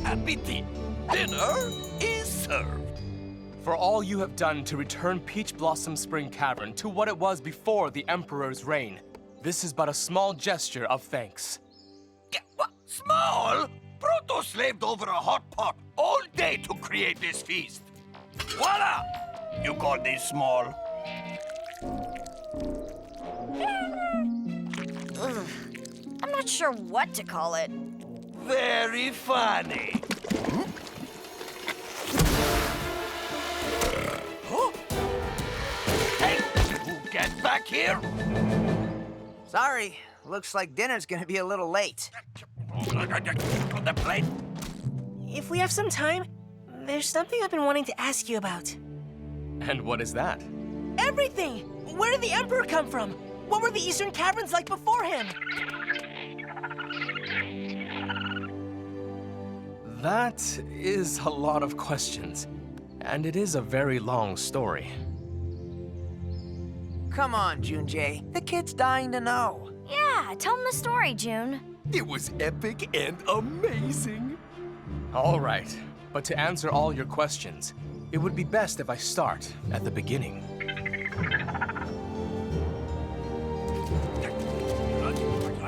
appétit. Dinner is served. For all you have done to return Peach Blossom Spring Cavern to what it was before the Emperor's reign, this is but a small gesture of thanks. What? Small? Proto slaved over a hot pot all day to create this feast. Voila! You call this small? Ugh. I'm not sure what to call it. Very funny. Huh? Hey, you get back here! Sorry, looks like dinner's gonna be a little late. On the plate. If we have some time, there's something I've been wanting to ask you about. And what is that? Everything! Where did the Emperor come from? What were the Eastern Caverns like before him? That is a lot of questions, and it is a very long story. Come on, Junjay. The kid's dying to know. Yeah, tell him the story, June. It was epic and amazing. All right, but to answer all your questions, it would be best if I start at the beginning.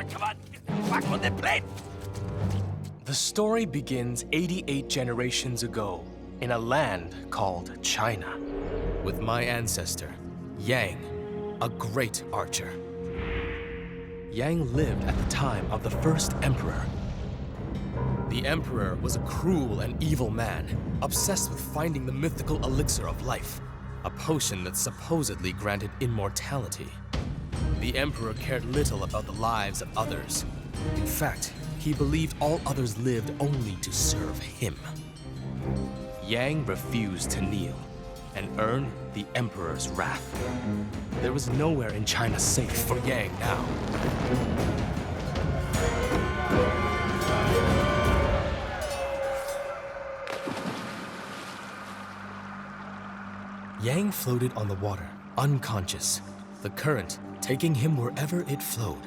Come on, back on the plate. The story begins 88 generations ago in a land called China, with my ancestor, Yang, a great archer. Yang lived at the time of the first emperor. The emperor was a cruel and evil man, obsessed with finding the mythical elixir of life, a potion that supposedly granted immortality. The emperor cared little about the lives of others. In fact, he believed all others lived only to serve him. Yang refused to kneel and earn the emperor's wrath. There was nowhere in China safe for Yang now. Yang floated on the water, unconscious, the current taking him wherever it flowed.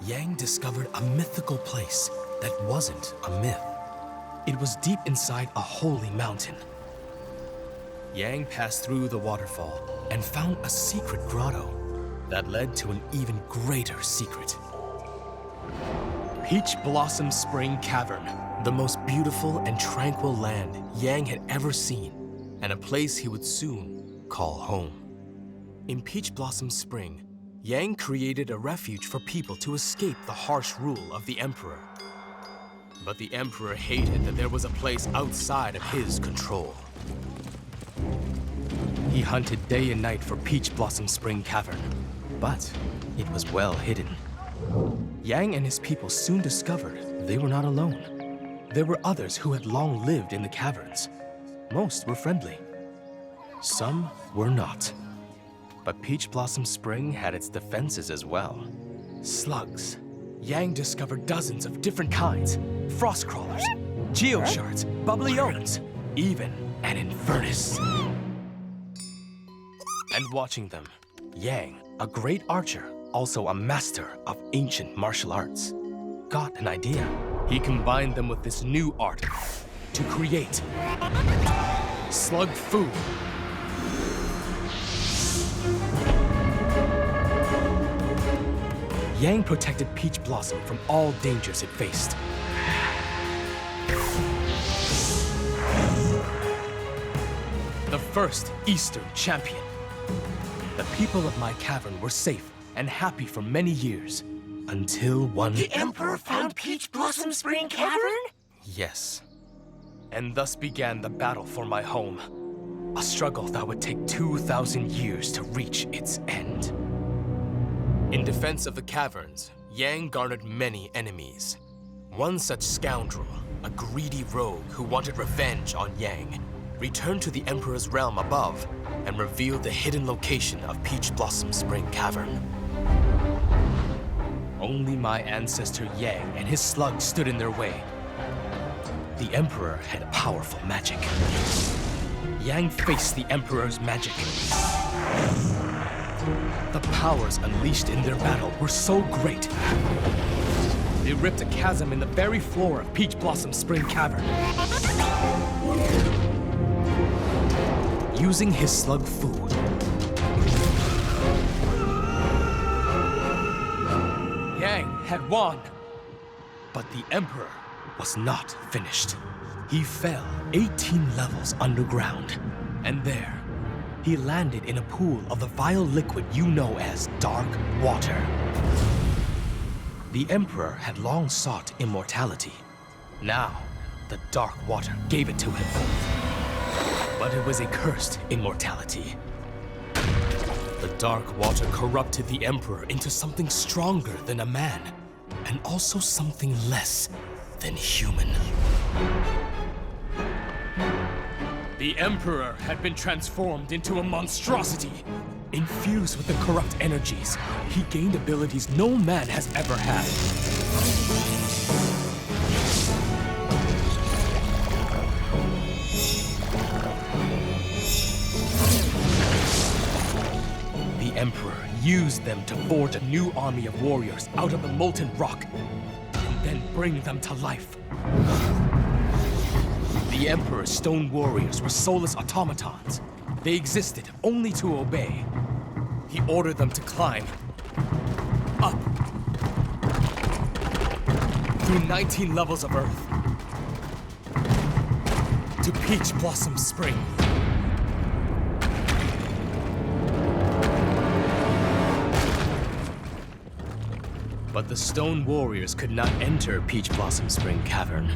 Yang discovered a mythical place that wasn't a myth. It was deep inside a holy mountain. Yang passed through the waterfall and found a secret grotto that led to an even greater secret. Peach Blossom Spring Cavern, the most beautiful and tranquil land Yang had ever seen, and a place he would soon call home. In Peach Blossom Spring, Yang created a refuge for people to escape the harsh rule of the Emperor. But the Emperor hated that there was a place outside of his control. He hunted day and night for Peach Blossom Spring Cavern, but it was well hidden. Yang and his people soon discovered they were not alone. There were others who had long lived in the caverns. Most were friendly. Some were not. But Peach Blossom Spring had its defenses as well. Slugs. Yang discovered dozens of different kinds. Frost crawlers, geoshards, bubbleones, even an infernus. And watching them, Yang, a great archer, also a master of ancient martial arts, got an idea. He combined them with this new art to create Slugfu. Yang protected Peach Blossom from all dangers it faced. The first Eastern champion. The people of my cavern were safe and happy for many years, until one... The Emperor found Peach Blossom Spring Cavern? Yes. And thus began the battle for my home. A struggle that would take 2,000 years to reach its end. In defense of the caverns, Yang garnered many enemies. One such scoundrel, a greedy rogue who wanted revenge on Yang, returned to the Emperor's realm above and revealed the hidden location of Peach Blossom Spring Cavern. Only my ancestor Yang and his slugs stood in their way. The Emperor had powerful magic. Yang faced the Emperor's magic. The powers unleashed in their battle were so great, they ripped a chasm in the very floor of Peach Blossom Spring Cavern. Using his slug Fu, Yang had won. But the Emperor was not finished. He fell 18 levels underground, and there, he landed in a pool of the vile liquid you know as dark water. The Emperor had long sought immortality. Now, the dark water gave it to him. But it was a cursed immortality. The dark water corrupted the Emperor into something stronger than a man, and also something less than human. The Emperor had been transformed into a monstrosity. Infused with the corrupt energies, he gained abilities no man has ever had. The Emperor used them to forge a new army of warriors out of the molten rock, and then bring them to life. The Emperor's stone warriors were soulless automatons. They existed only to obey. He ordered them to climb up through 19 levels of Earth to Peach Blossom Spring. But the stone warriors could not enter Peach Blossom Spring Cavern.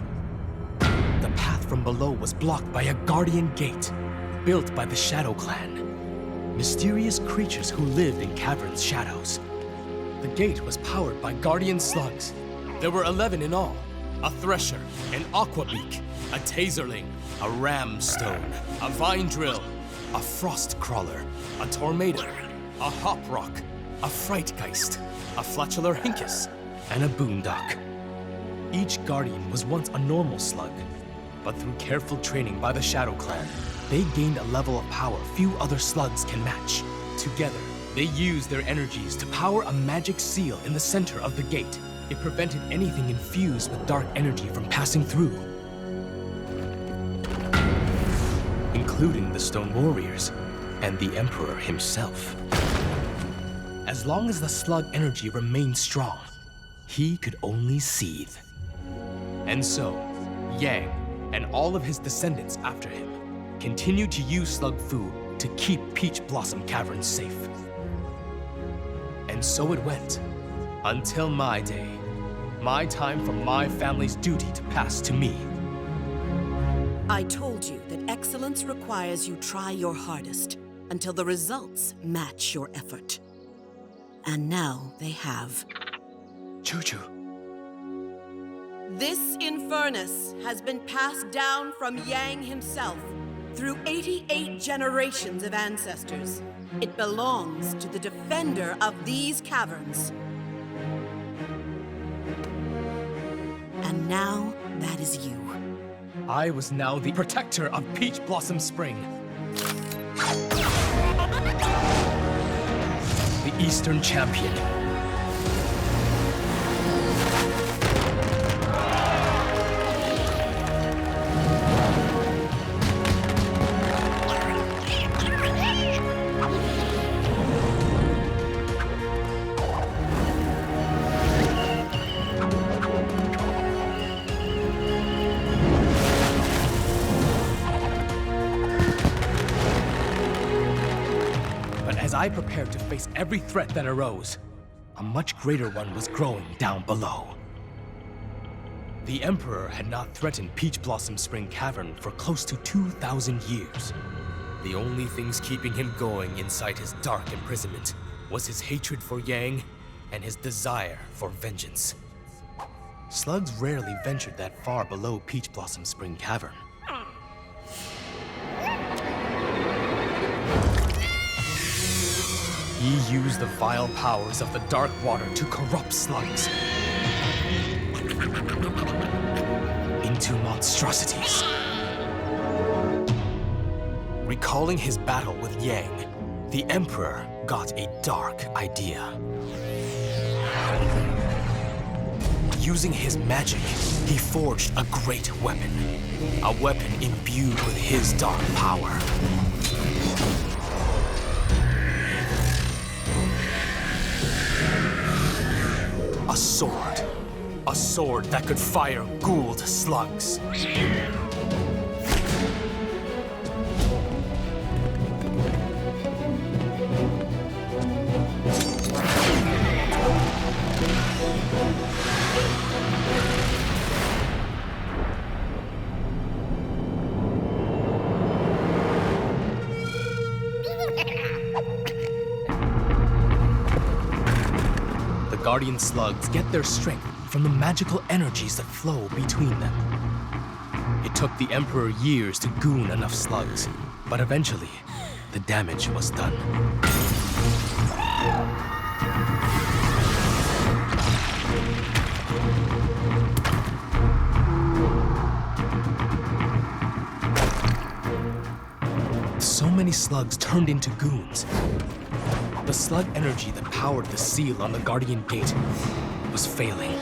The path from below was blocked by a guardian gate, built by the Shadow Clan, mysterious creatures who lived in caverns' shadows. The gate was powered by guardian slugs. There were 11 in all: a thresher, an aquabeak, a taserling, a ramstone, a vine drill, a frost crawler, a tornado, a hoprock, a frightgeist, a flatular hinkus, and a boondock. Each guardian was once a normal slug, but through careful training by the Shadow Clan, they gained a level of power few other slugs can match. Together, they used their energies to power a magic seal in the center of the gate. It prevented anything infused with dark energy from passing through, including the Stone Warriors and the Emperor himself. As long as the slug energy remained strong, he could only seethe. And so, Yang and all of his descendants after him continued to use slug Fu to keep Peach Blossom Cavern safe. And so it went, until my day, my time for my family's duty to pass to me. I told you that excellence requires you try your hardest until the results match your effort. And now they have. Choo-choo. This infernus has been passed down from Yang himself through 88 generations of ancestors. It belongs to the defender of these caverns. And now that is you. I was now the protector of Peach Blossom Spring. The Eastern Champion. As I prepared to face every threat that arose, a much greater one was growing down below. The Emperor had not threatened Peach Blossom Spring Cavern for close to 2,000 years. The only things keeping him going inside his dark imprisonment was his hatred for Yang and his desire for vengeance. Slugs rarely ventured that far below Peach Blossom Spring Cavern. He used the vile powers of the dark water to corrupt slugs into monstrosities. Recalling his battle with Yang, the Emperor got a dark idea. Using his magic, he forged a great weapon. A weapon imbued with his dark power. A sword. A sword that could fire ghouled slugs. Guardian slugs get their strength from the magical energies that flow between them. It took the Emperor years to goon enough slugs, but eventually, the damage was done. So many slugs turned into goons. The slug energy that powered the seal on the Guardian Gate was failing.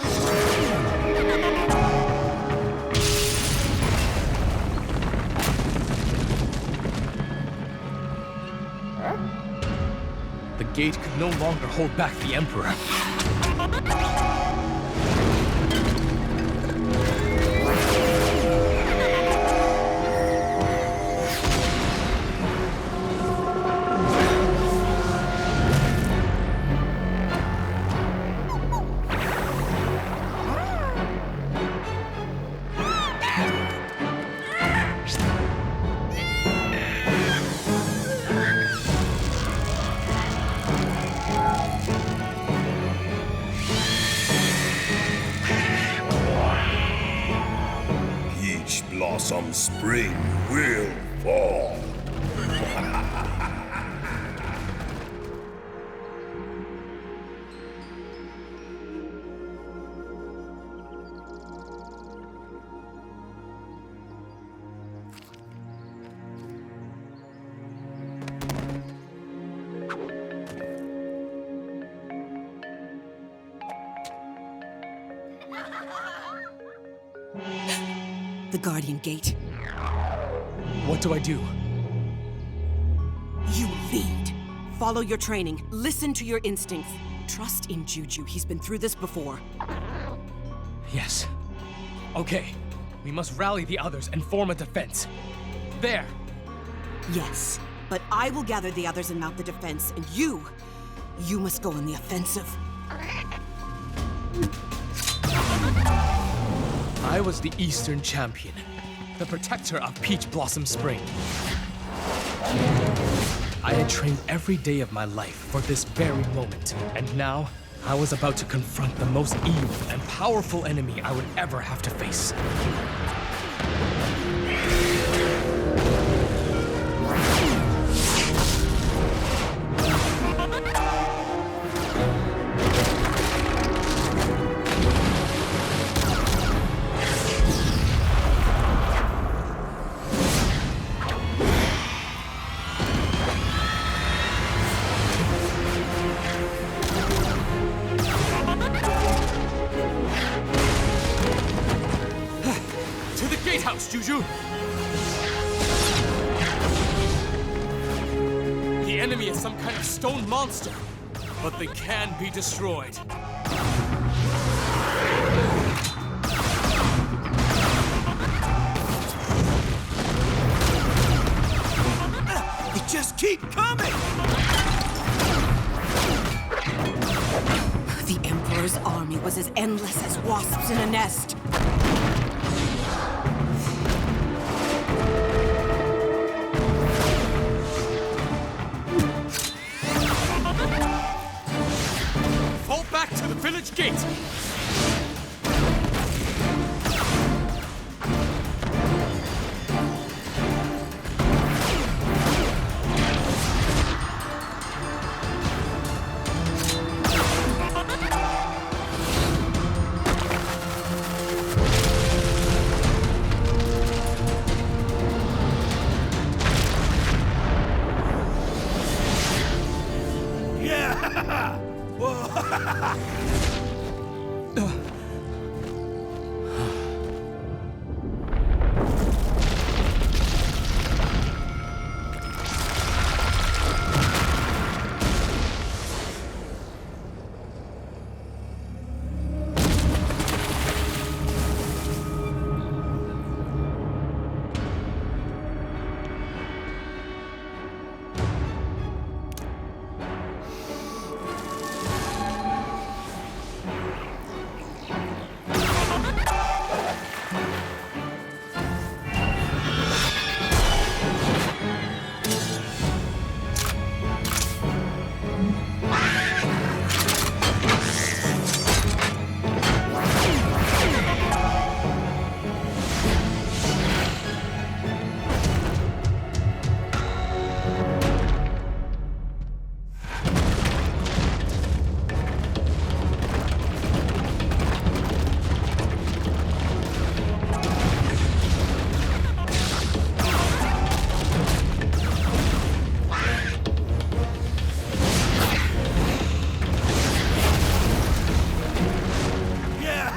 The gate could no longer hold back the Emperor. Blossom spring will fall. The Guardian Gate. What do I do? You lead. Follow your training. Listen to your instincts. Trust in Juju. He's been through this before. Yes. Okay. We must rally the others and form a defense. There! Yes, but I will gather the others and mount the defense, and you must go on the offensive. I was the Eastern Champion, the protector of Peach Blossom Spring. I had trained every day of my life for this very moment, and now I was about to confront the most evil and powerful enemy I would ever have to face. Juju! The enemy is some kind of stone monster, but they can be destroyed. They just keep coming! The Emperor's army was as endless as wasps in a nest. Village gate!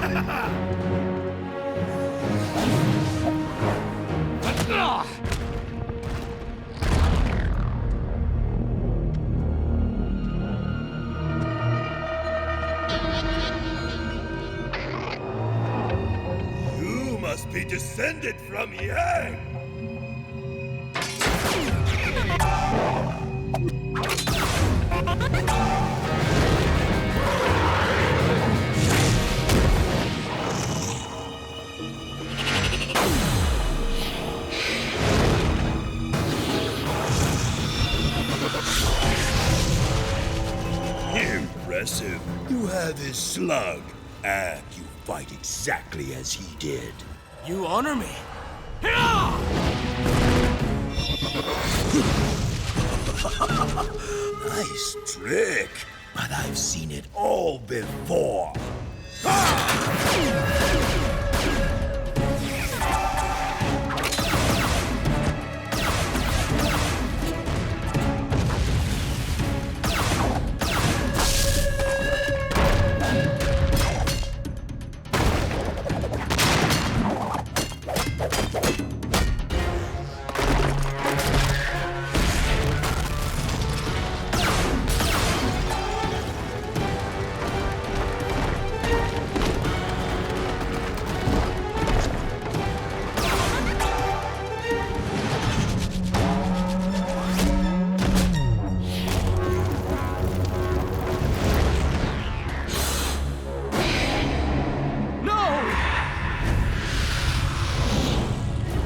You must be descended from Yang. Impressive. You have his slug, and you fight exactly as he did. You honor me. Nice trick, but I've seen it all before.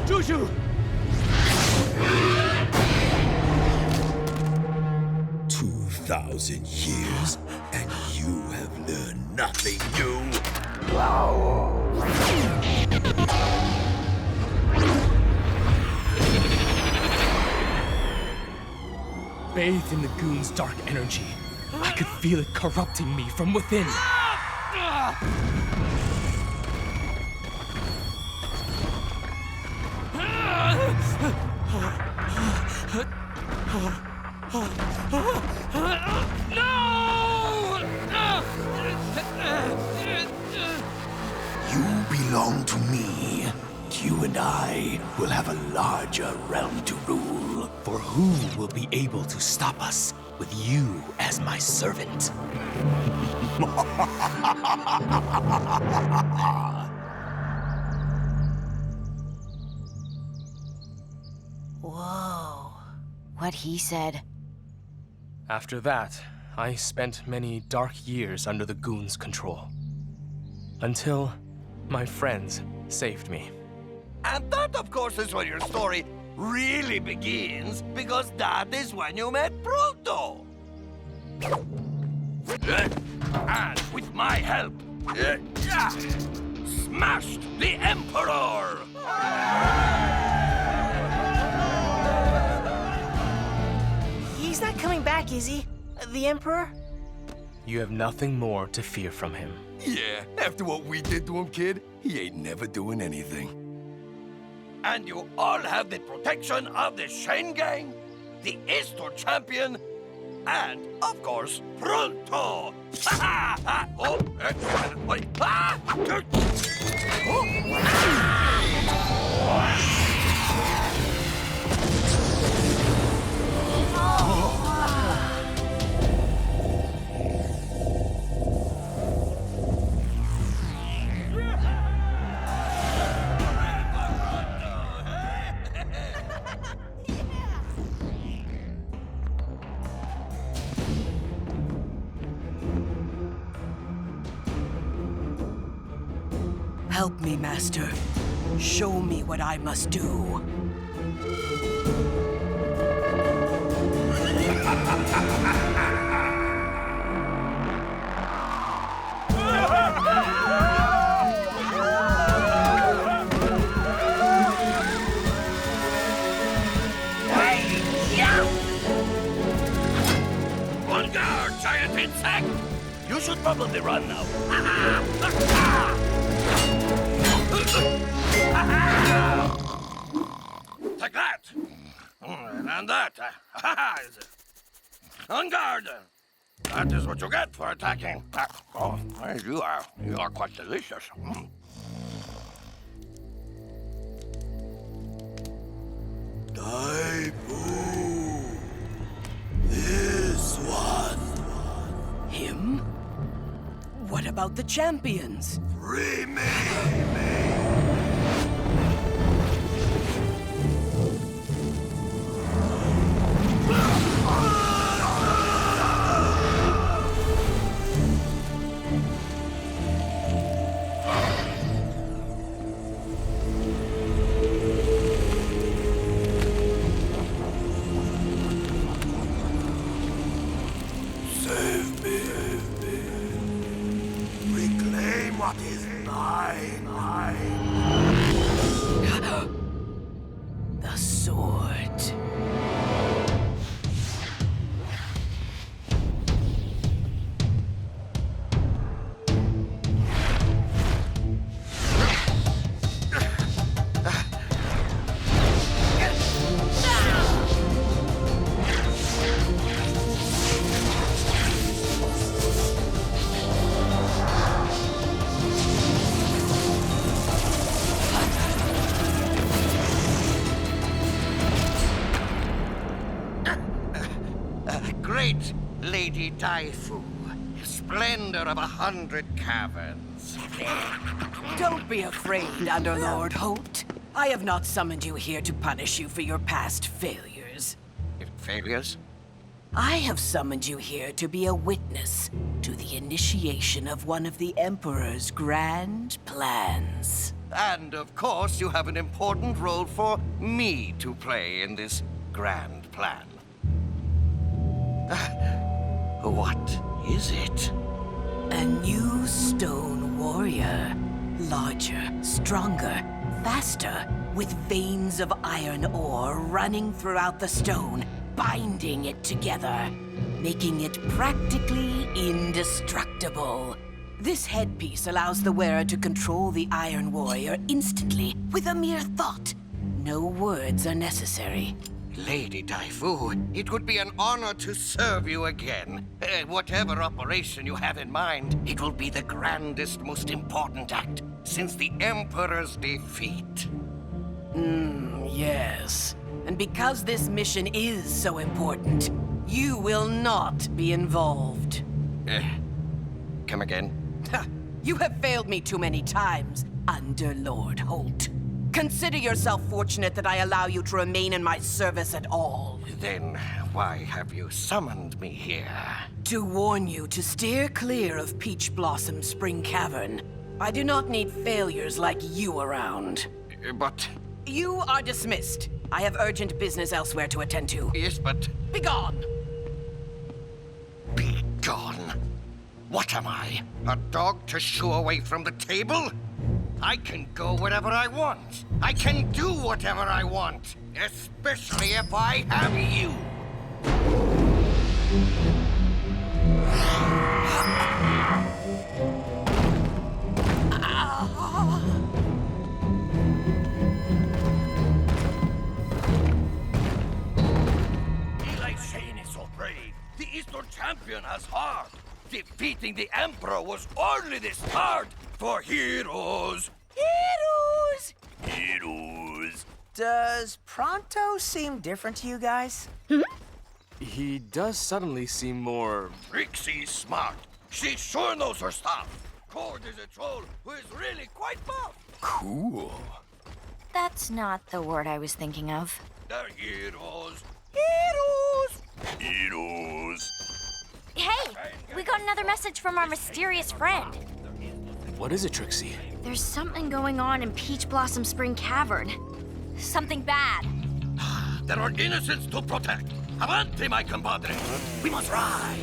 Juju! 2,000 years, and you have learned nothing new. Bathed in the goon's dark energy, I could feel it corrupting me from within. You belong to me. You and I will have a larger realm to rule. For who will be able to stop us with you as my servant? Whoa. What he said. After that, I spent many dark years under the goon's control. Until my friends saved me. And that, of course, is where your story really begins, because that is when you met Proto. And with my help, smashed the Emperor! He's not coming back, is he? The Emperor? You have nothing more to fear from him. Yeah, after what we did to him, kid, he ain't never doing anything. And you all have the protection of the Shen Gang, the Easter Champion, and, of course, Pronto! Wait. Help me, Master. Show me what I must do. On guard, giant insect! You should probably run now. Take that! And that! On guard! That is what you get for attacking. Oh, you are quite delicious. Dai-Fu. This one. Him? What about the champions? Free me. Save me. Reclaim what is mine. The sword. Great Lady Dai-Fu, splendor of 100 caverns. Don't be afraid, Underlord Holt. I have not summoned you here to punish you for your past failures. Failures? I have summoned you here to be a witness to the initiation of one of the Emperor's grand plans. And of course, you have an important role for me to play in this grand plan. What is it? A new stone warrior. Larger, stronger, faster, with veins of iron ore running throughout the stone, binding it together, making it practically indestructible. This headpiece allows the wearer to control the Iron Warrior instantly, with a mere thought. No words are necessary. Lady Dai-Fu, it would be an honor to serve you again. Whatever operation you have in mind, it will be the grandest, most important act since the Emperor's defeat. Yes. And because this mission is so important, you will not be involved. Come again? You have failed me too many times, Underlord Holt. Consider yourself fortunate that I allow you to remain in my service at all. Then why have you summoned me here? To warn you to steer clear of Peach Blossom Spring Cavern. I do not need failures like you around. But... You are dismissed. I have urgent business elsewhere to attend to. Yes, but... Begone! Be gone. What am I? A dog to shoo away from the table? I can go wherever I want. I can do whatever I want. Especially if I have you. Eli Shane is so brave. The Eastern champion has heart. Defeating the Emperor was only the start for heroes. Heroes! Heroes. Does Pronto seem different to you guys? He does suddenly seem more... Trixie's smart. She sure knows her stuff. Cord is a troll who is really quite buff. Cool. That's not the word I was thinking of. They're heroes. Heroes! Heroes. Hey, we got another message from our mysterious friend. What is it, Trixie? There's something going on in Peach Blossom Spring Cavern. Something bad. There are innocents to protect. Avanti, my compadre. We must ride.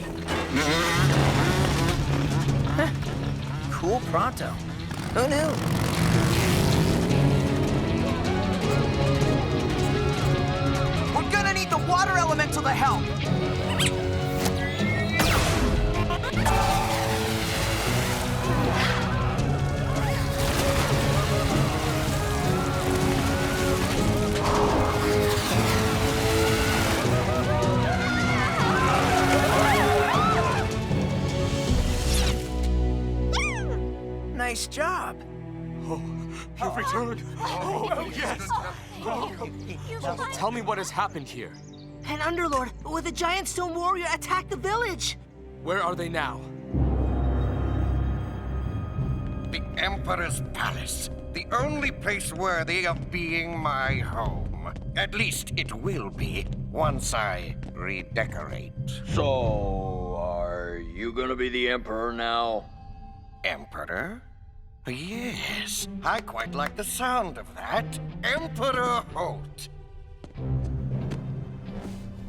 Cool Pronto. Who knew? We're gonna need the water elemental to help. job. You've returned. Oh, yes. Tell me what has happened here. An underlord with a giant stone warrior attacked the village. Where are they now? The Emperor's palace. The only place worthy of being my home. At least it will be once I redecorate. So, are you gonna be the Emperor now? Emperor? Yes, I quite like the sound of that. Emperor Holt.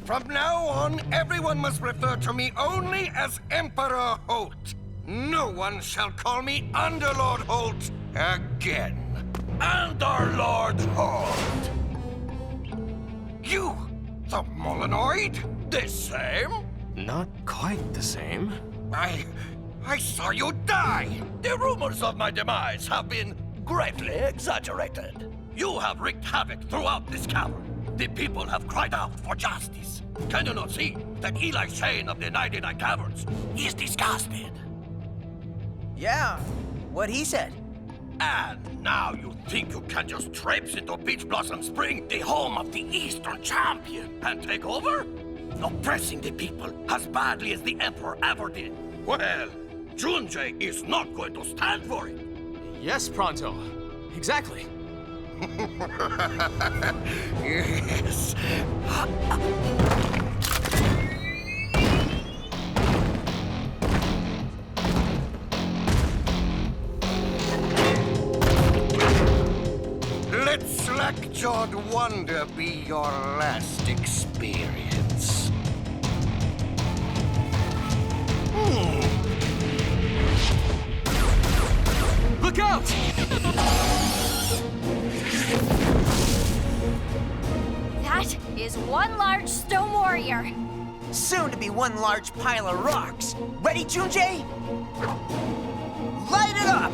From now on, everyone must refer to me only as Emperor Holt. No one shall call me Underlord Holt again. Underlord Holt! You, the Molenoid? The same? Not quite the same. I saw you die! The rumors of my demise have been greatly exaggerated. You have wreaked havoc throughout this cavern. The people have cried out for justice. Can you not see that Eli Shane of the 99 Caverns is disgusted? Yeah, what he said. And now you think you can just traipse into Peach Blossom Spring, the home of the Eastern Champion, and take over? Oppressing the people as badly as the Emperor ever did. Well, Junjay is not going to stand for it. Yes, Pronto. Exactly. Yes. Let slack-jawed wonder be your last experience. Look out! That is one large stone warrior. Soon to be one large pile of rocks. Ready, Junjay? Light it up!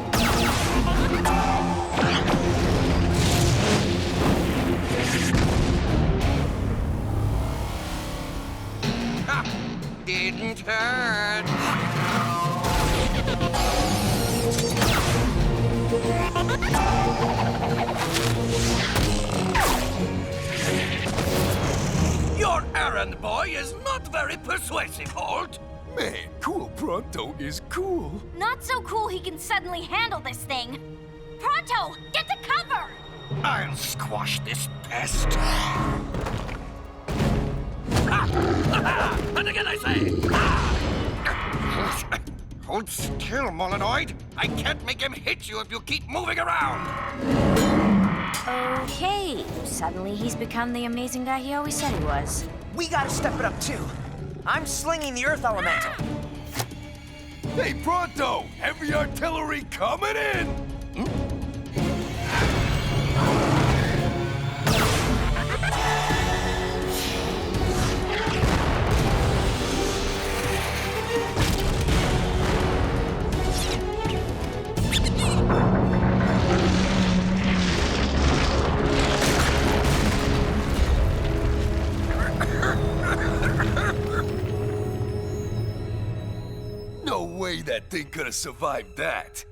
Ha! Didn't hurt. Your errand boy is not very persuasive, Holt. Man, Cool Pronto is cool. Not so cool he can suddenly handle this thing. Pronto, get to cover! I'll squash this pest. And again I say, Hold still, Molenoid. I can't make him hit you if you keep moving around. Okay, suddenly he's become the amazing guy he always said he was. We gotta step it up too. I'm slinging the Earth Elemental. Hey, Pronto! Heavy artillery coming in! No way that thing could have survived that.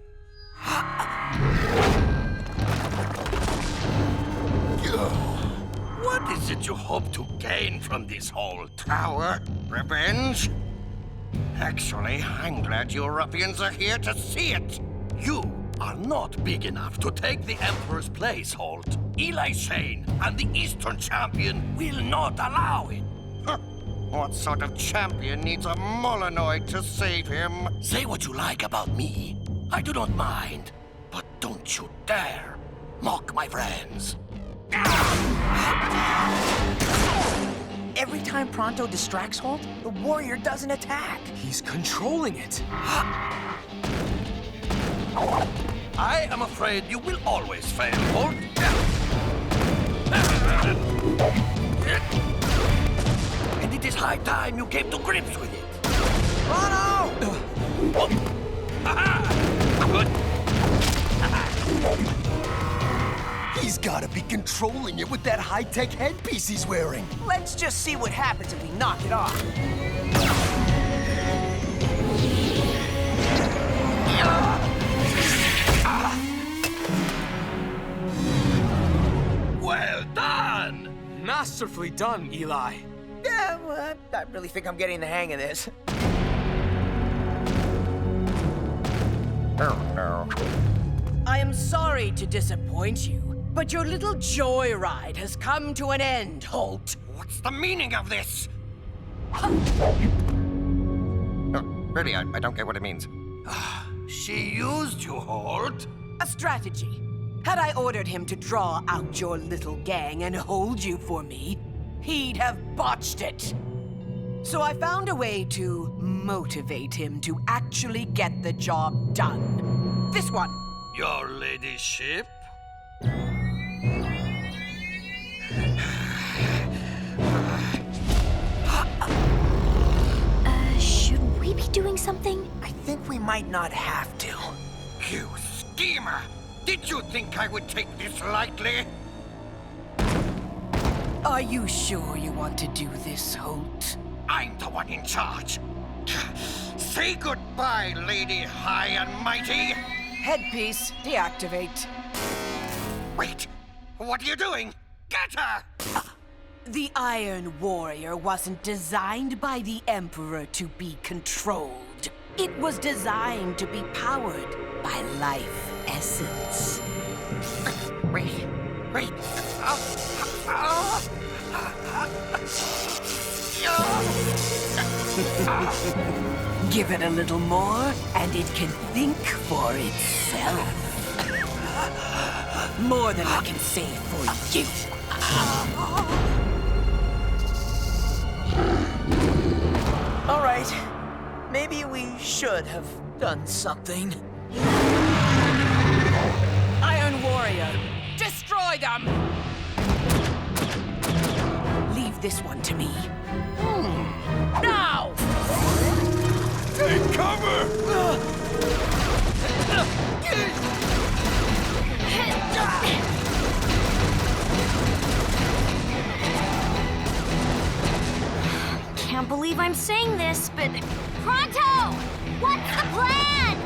What is it you hope to gain from this whole tower? Revenge? Actually, I'm glad you ruffians are here to see it. You are not big enough to take the Emperor's place, Holt. Eli Shane and the Eastern Champion will not allow it. Huh. What sort of champion needs a Molenoid to save him? Say what you like about me. I do not mind. But don't you dare mock my friends. Every time Pronto distracts Holt, the warrior doesn't attack. He's controlling it. I am afraid you will always fail, Holt. And it is high time you came to grips with it. Pronto! He's gotta be controlling it with that high-tech headpiece he's wearing. Let's just see what happens if we knock it off. Masterfully done, Eli. Yeah, well, I really think I'm getting the hang of this. Oh, no. I am sorry to disappoint you, but your little joyride has come to an end, Holt. What's the meaning of this? Really, I don't get what it means. She used you, Holt. A strategy. Had I ordered him to draw out your little gang and hold you for me, he'd have botched it. So I found a way to motivate him to actually get the job done. This one. Your ladyship? Should we be doing something? I think we might not have to. You schemer! Did you think I would take this lightly? Are you sure you want to do this, Holt? I'm the one in charge. Say goodbye, Lady High and Mighty. Headpiece, deactivate. Wait, what are you doing? Get her! The Iron Warrior wasn't designed by the Emperor to be controlled. It was designed to be powered by life essence. Wait. Give it a little more, and it can think for itself. More than I can say for you. All right. Maybe we should have done something. Iron Warrior, destroy them! Leave this one to me. Now! Take cover! Can't believe I'm saying this, but... Pronto! What's the plan?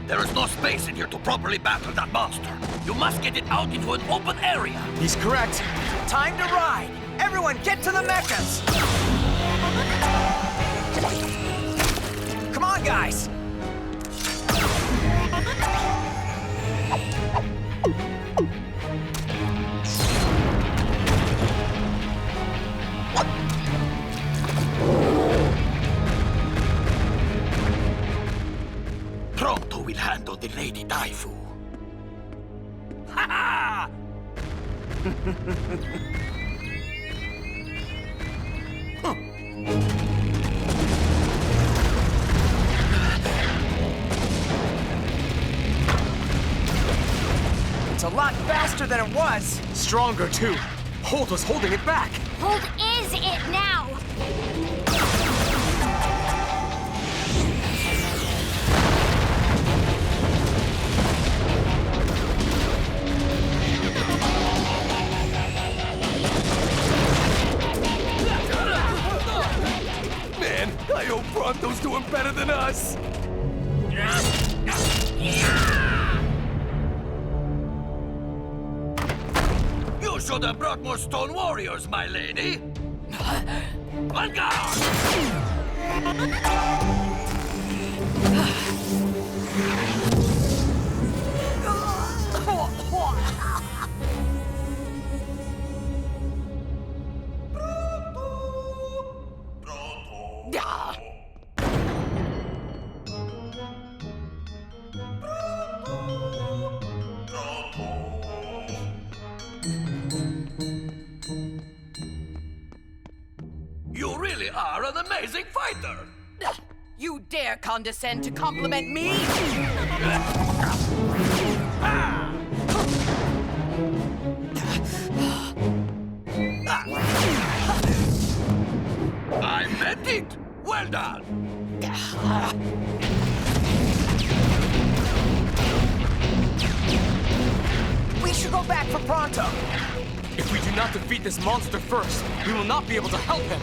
There is no space in here to properly battle that monster. You must get it out into an open area. He's correct. Time to ride! Everyone, get to the mechas! Come on, guys! Pronto will handle the Lady Dai-Fu. Ha ha! It's a lot faster than it was. Stronger, too. Holt was holding it back. Holt is it now! Man, I hope Pronto's doing better than us. You should have brought more stone warriors, my lady. On guard! You really are an amazing fighter! You dare condescend to compliment me? I meant it! Well done! We should go back for Pronto. If we do not defeat this monster first, we will not be able to help him.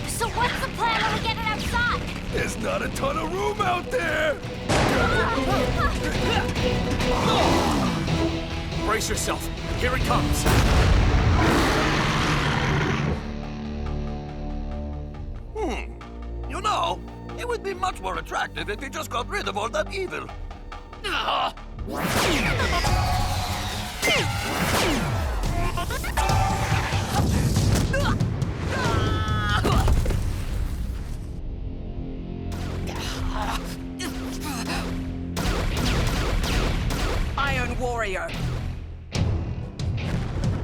So what's the plan when we get it outside? There's not a ton of room out there! Brace yourself. Here it comes. You know, it would be much more attractive if he just got rid of all that evil. Ah! Iron Warrior!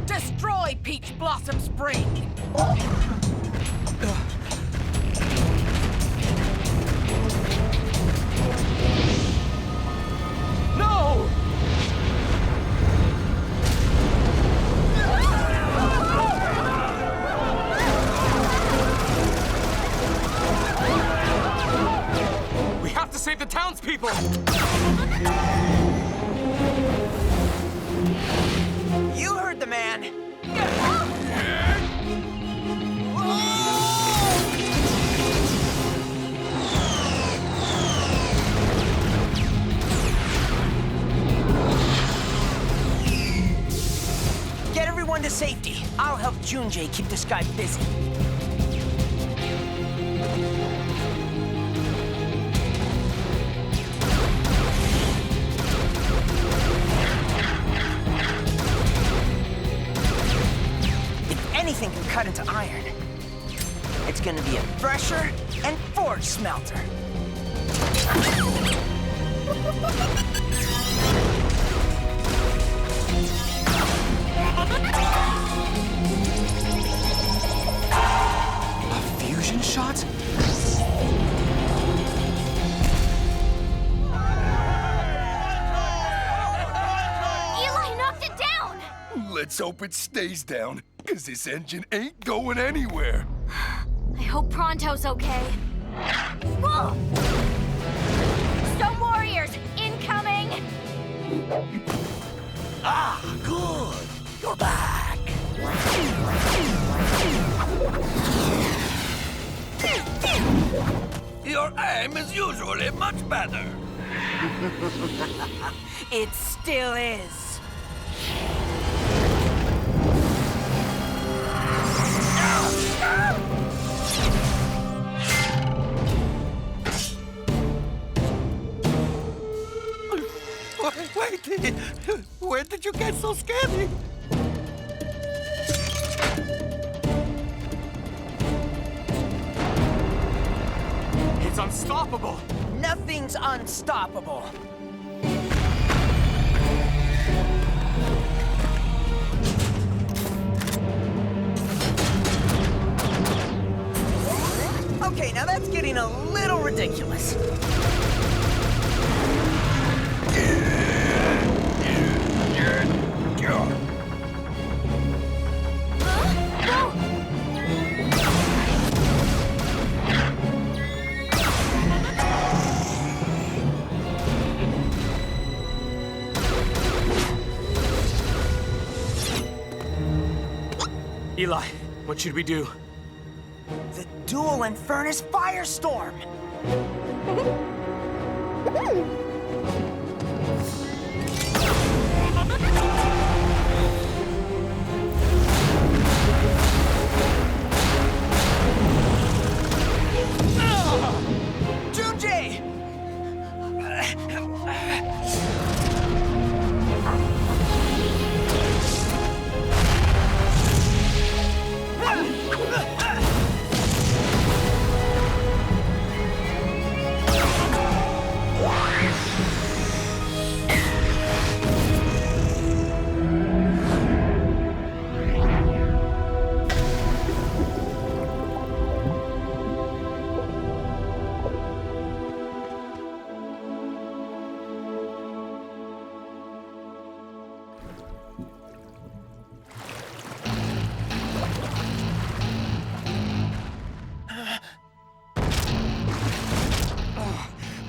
Destroy Peach Blossom Spring! No! We have to save the townspeople! You heard the man. Get everyone to safety. I'll help Junjay keep this guy busy. If anything can cut into iron, it's gonna be a thresher and forge smelter. A fusion shot? Eli knocked it down! Let's hope it stays down, because this engine ain't going anywhere. I hope Pronto's okay. Whoa! Stone Warriors, incoming! Ah, good. You're back. Your aim is usually much better. It still is. Wait, where did you get so scared? It's unstoppable! Nothing's unstoppable. Okay, now that's getting a little ridiculous. Eli, what should we do? The Dual and Furnace Firestorm! Junjay!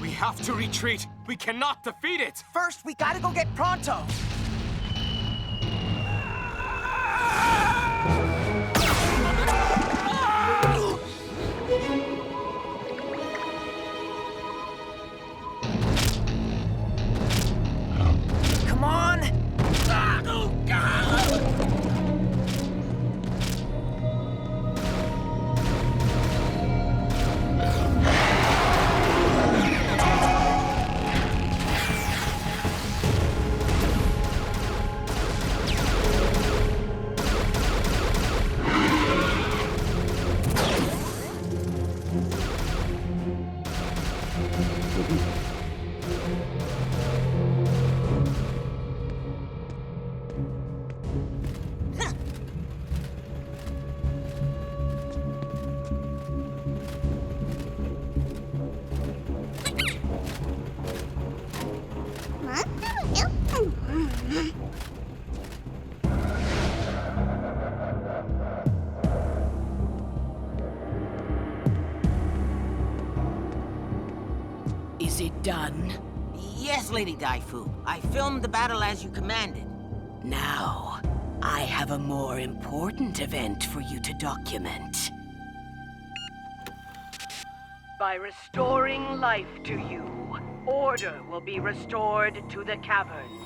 We have to retreat! We cannot defeat it! First, we gotta go get Pronto! Come on! Is it done? Yes, Lady Dai-Fu. I filmed the battle as you commanded. Now, I have a more important event for you to document. By restoring life to you, order will be restored to the caverns.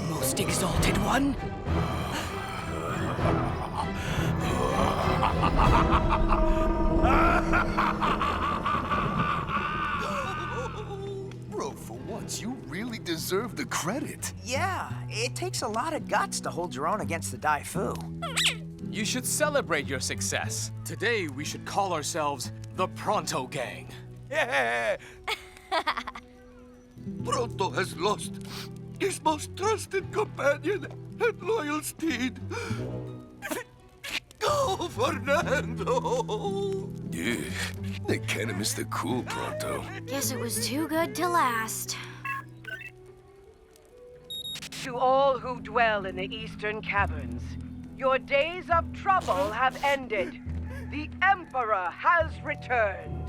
Most exalted one? Bro, for once, you really deserve the credit. Yeah, it takes a lot of guts to hold your own against the Dai-Fu. You should celebrate your success. Today, we should call ourselves the Pronto Gang. Pronto has lost his most trusted companion and loyal steed. Go, Fernando! Yeah, they kinda miss the cool Pronto. Guess it was too good to last. To all who dwell in the eastern caverns, your days of trouble have ended. The Emperor has returned.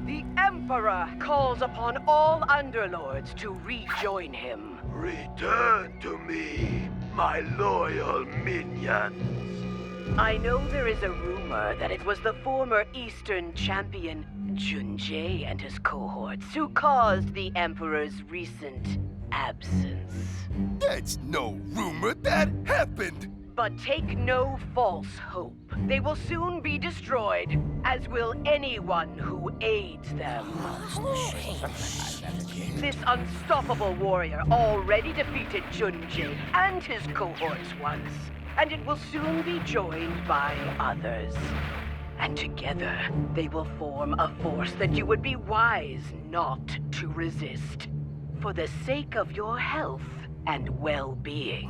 The Emperor calls upon all underlords to rejoin him. Return to me, my loyal minions. I know there is a rumor that it was the former Eastern champion, Junjie, and his cohorts who caused the Emperor's recent absence. That's no rumor, that happened. But take no false hope. They will soon be destroyed, as will anyone who aids them. This unstoppable warrior already defeated Junjie and his cohorts once, and it will soon be joined by others. And together, they will form a force that you would be wise not to resist, for the sake of your health and well-being.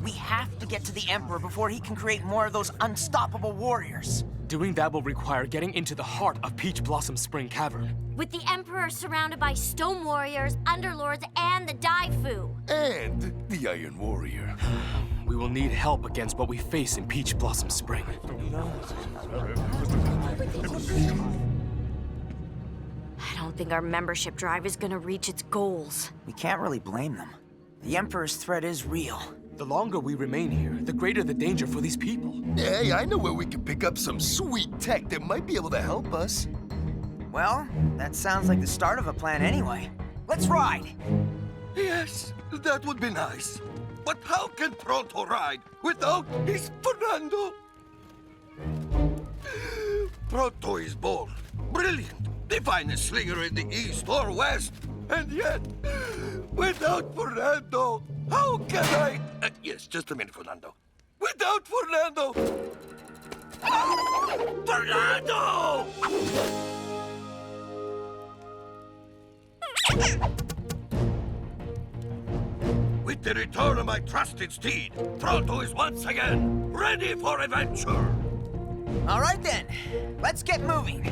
We have to get to the Emperor before he can create more of those unstoppable warriors. Doing that will require getting into the heart of Peach Blossom Spring Cavern. With the Emperor surrounded by stone warriors, underlords, and the Dai-Fu. And the Iron Warrior. We will need help against what we face in Peach Blossom Spring. I don't think our membership drive is gonna reach its goals. We can't really blame them. The Emperor's threat is real. The longer we remain here, the greater the danger for these people. Hey, I know where we can pick up some sweet tech that might be able to help us. Well, that sounds like the start of a plan anyway. Let's ride! Yes, that would be nice. But how can Pronto ride without his Fernando? Pronto is bold, brilliant, the finest slinger in the east or west. And yet, without Fernando, how can I... yes, just a minute, Fernando. Without Fernando... Fernando! With the return of my trusted steed, Pronto is once again ready for adventure. All right then, let's get moving.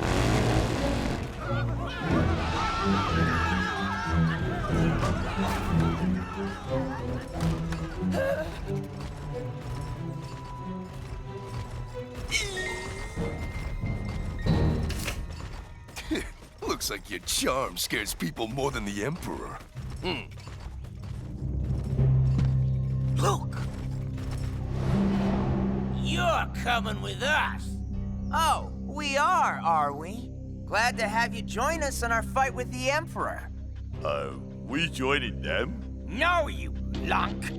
Looks like your charm scares people more than the Emperor. Look! You're coming with us. Oh, we are we? Glad to have you join us in our fight with the Emperor. We joining them? No, you lunk!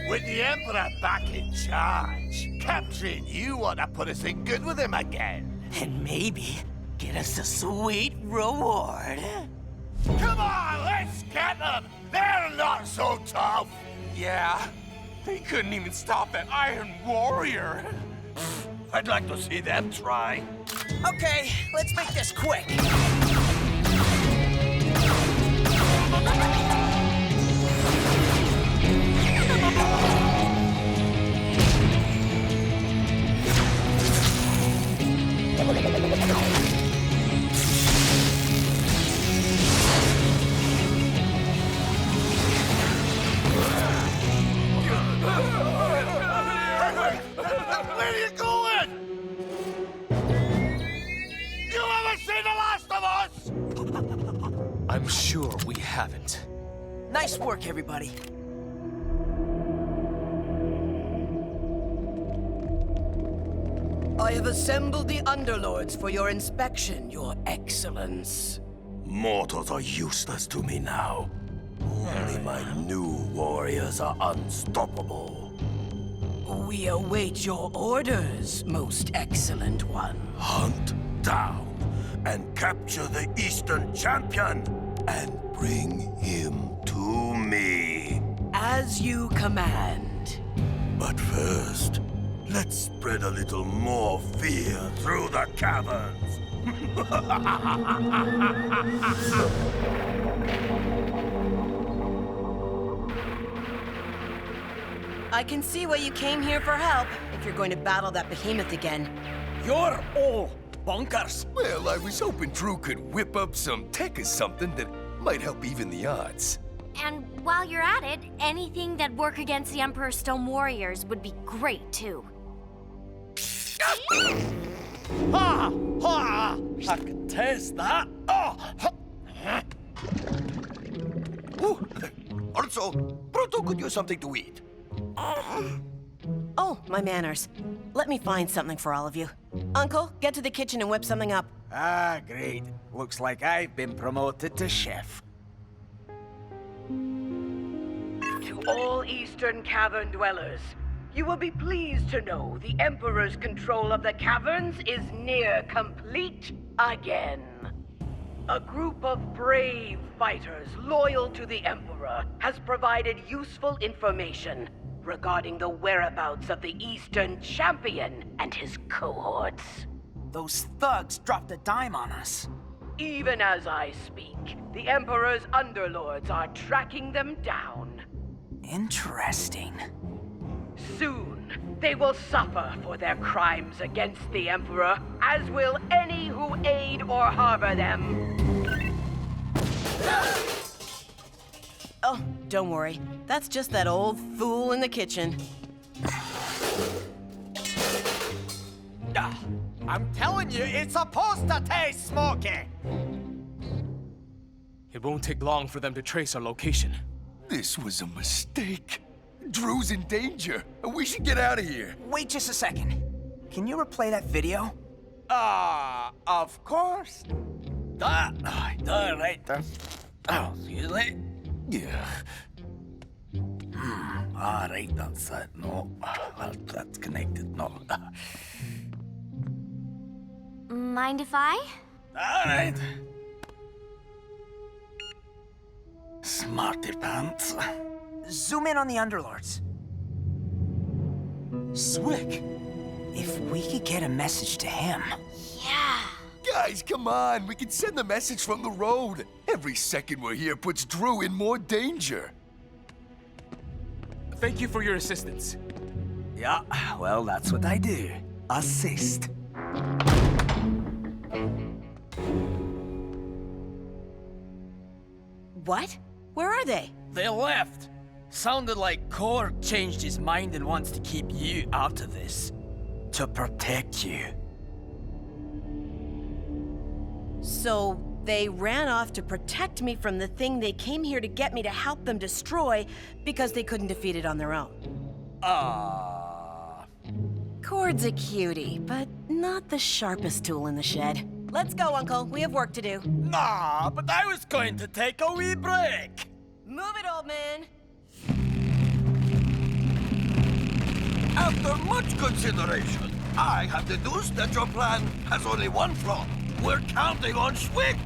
With the Emperor back in charge, capturing you ought to put us in good with him again. And maybe get us a sweet reward. Come on, let's get them! They're not so tough! Yeah, they couldn't even stop that Iron Warrior. I'd like to see them try. Okay, let's make this quick. Where are you going? You ever seen the last of us? I'm sure we haven't. Nice work, everybody. I have assembled the Underlords for your inspection, Your Excellence. Mortals are useless to me now. Only my new warriors are unstoppable. We await your orders, Most Excellent One. Hunt down and capture the Eastern Champion and bring him to me. As you command. But first, let's spread a little more fear through the caverns. I can see why you came here for help, if you're going to battle that behemoth again. You're all bonkers. Well, I was hoping Drew could whip up some tech or something that might help even the odds. And while you're at it, anything that'd work against the Emperor's Stone Warriors would be great, too. Ha! Ha! I can taste that. Oh! Ooh. Also, Proto could use something to eat. Oh, my manners. Let me find something for all of you. Uncle, get to the kitchen and whip something up. Ah, great. Looks like I've been promoted to chef. To all Eastern Cavern dwellers, you will be pleased to know the Emperor's control of the caverns is near complete again. A group of brave fighters loyal to the Emperor has provided useful information regarding the whereabouts of the Eastern Champion and his cohorts. Those thugs dropped a dime on us. Even as I speak, the Emperor's underlords are tracking them down. Interesting. Soon, they will suffer for their crimes against the Emperor, as will any who aid or harbor them. Oh, don't worry. That's just that old fool in the kitchen. I'm telling you, it's supposed to taste smoky. It won't take long for them to trace our location. This was a mistake. Drew's in danger. We should get out of here. Wait just a second. Can you replay that video? Of course. All right. Oh, excuse me. Yeah. All right, that's it. No, that's connected. No. Mind if I? All right. Smarty pants. Zoom in on the Underlords. Swick. If we could get a message to him. Yeah. Guys, come on. We can send the message from the road. Every second we're here puts Drew in more danger. Thank you for your assistance. Yeah, well, that's what I do. Assist. What? Where are they? They left. Sounded like Core changed his mind and wants to keep you out of this. To protect you. So they ran off to protect me from the thing they came here to get me to help them destroy because they couldn't defeat it on their own. Cord's a cutie, but not the sharpest tool in the shed. Let's go, Uncle. We have work to do. Nah, but I was going to take a wee break. Move it, old man. After much consideration, I have deduced that your plan has only one flaw. We're counting on Swick!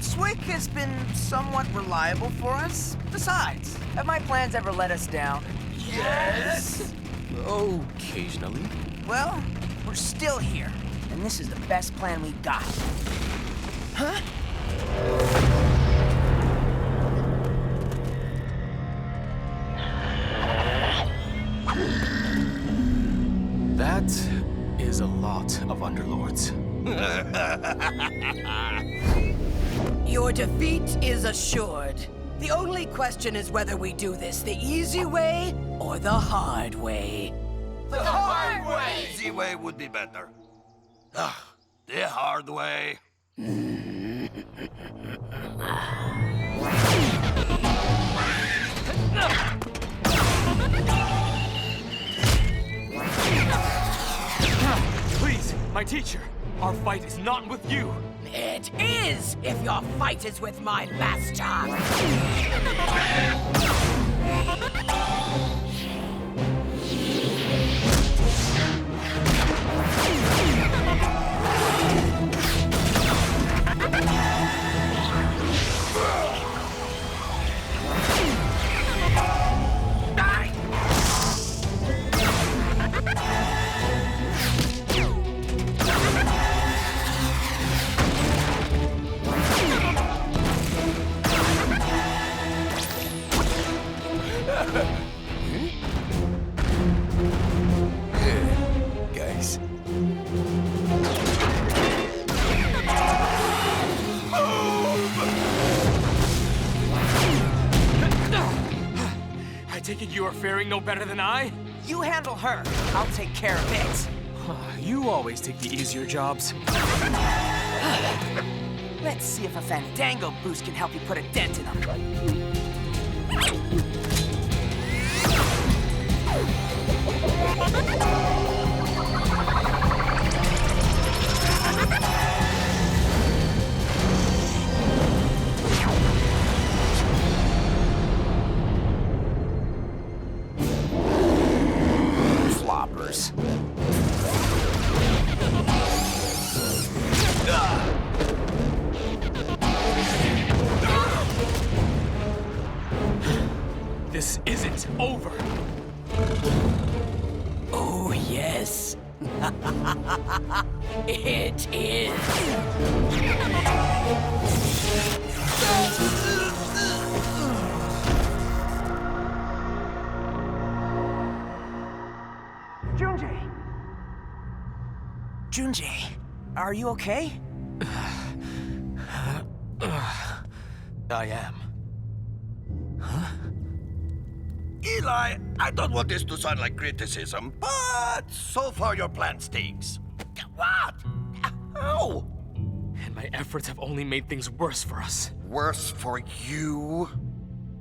Swick has been somewhat reliable for us. Besides, have my plans ever let us down? Yes! Occasionally. Well, we're still here, and this is the best plan we've got. Huh? That is a lot of underlords. Your defeat is assured. The only question is whether we do this the easy way or the hard way. The hard way! Easy way would be better. The hard way. Please, my teacher, our fight is not with you. It is if your fight is with my master. Guys. I take it you are faring no better than I? You handle her. I'll take care of it. You always take the easier jobs. Let's see if a Fandango boost can help you put a dent in them. Floppers. This isn't over. Oh, yes. It is. Junjie, are you okay? I am. Eli, I don't want this to sound like criticism, but so far your plan stinks. What? How? And my efforts have only made things worse for us. Worse for you?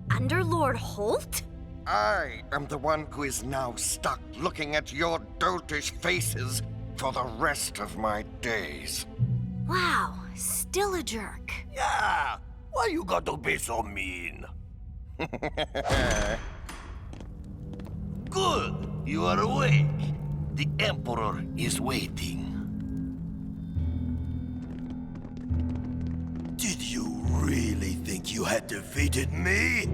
Underlord Holt? I am the one who is now stuck looking at your doltish faces for the rest of my days. Wow, still a jerk. Yeah, why you got to be so mean? Good, you are awake. The Emperor is waiting. Did you really think you had defeated me?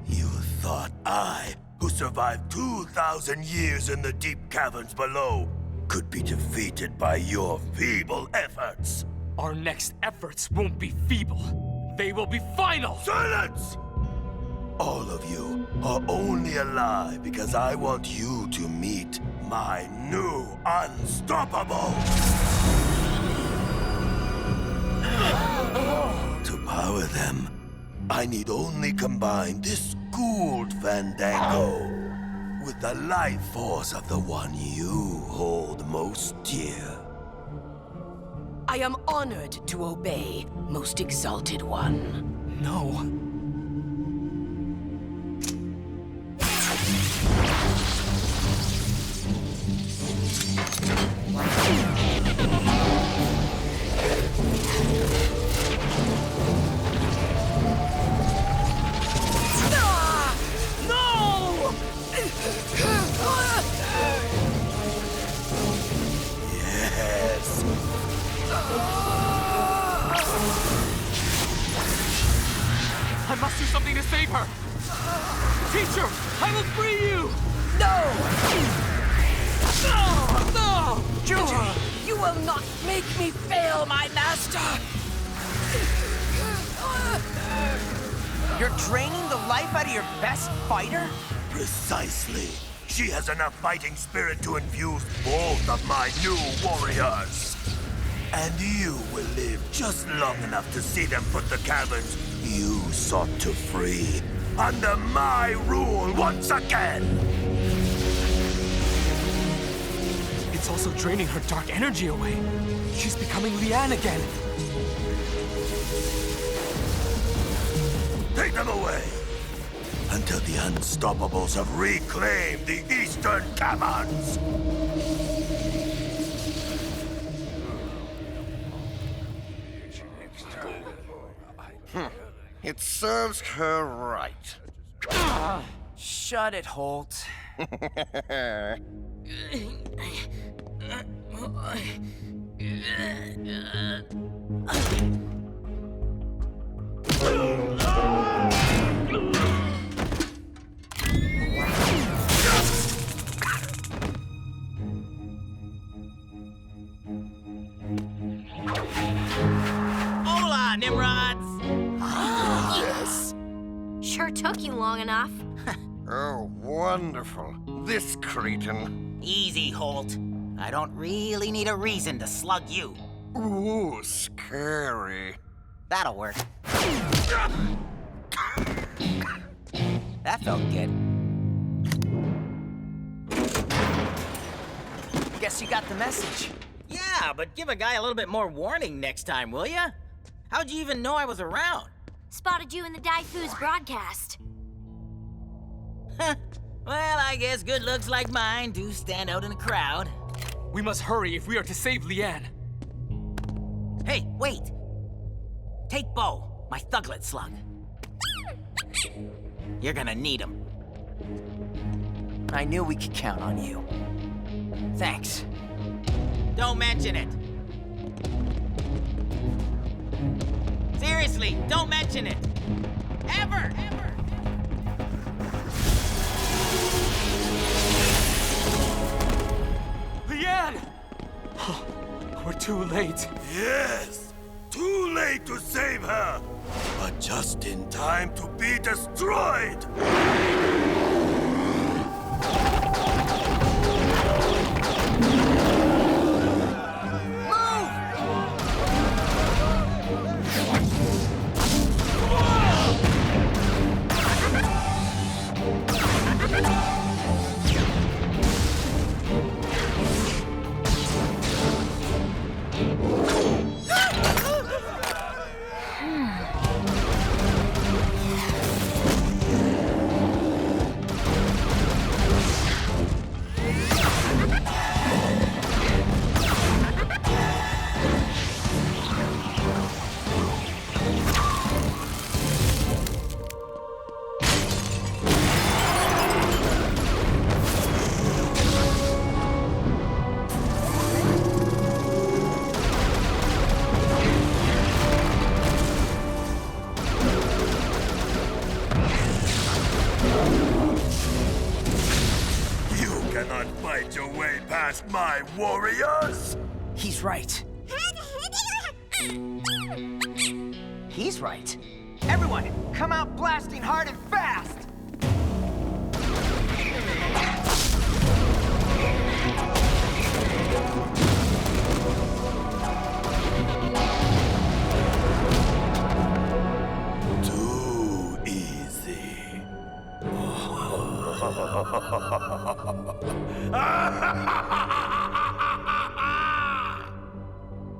You thought I, who survived 2,000 years in the deep caverns below, could be defeated by your feeble efforts? Our next efforts won't be feeble. They will be final! Silence! All of you are only alive because I want you to meet my new unstoppable! To power them, I need only combine this schooled Fandango with the life force of the one you hold most dear. I am honored to obey, most exalted one. No. Yes. I must do something to save her! Teacher, I will free you! No! No! Junior, you will not make me fail, my master! You're draining the life out of your best fighter? Precisely. She has enough fighting spirit to infuse both of my new warriors. And you will live just long enough to see them put the caverns you sought to free under my rule once again. It's also draining her dark energy away. She's becoming Lian again. Take them away until the Unstoppables have reclaimed the Eastern Caverns. It serves her right. Shut it, Holt. Hola, Nimrods! Yes. Sure took you long enough. Oh, wonderful. This cretin. Easy, Holt. I don't really need a reason to slug you. Ooh, scary. That'll work. That felt good. Guess you got the message. Yeah, but give a guy a little bit more warning next time, will ya? How'd you even know I was around? Spotted you in the Dai-Fu's broadcast. Well, I guess good looks like mine do stand out in a crowd. We must hurry if we are to save Lian. Hey, wait! Take Bo, my thuglet slug. You're gonna need him. I knew we could count on you. Thanks. Don't mention it. Seriously, don't mention it. Ever! Lian! We're too late. Yes. Too late to save her, but just in time to be destroyed. Fight your way past my warriors? He's right. He's right. Everyone, come out blasting hard and fast! Too easy.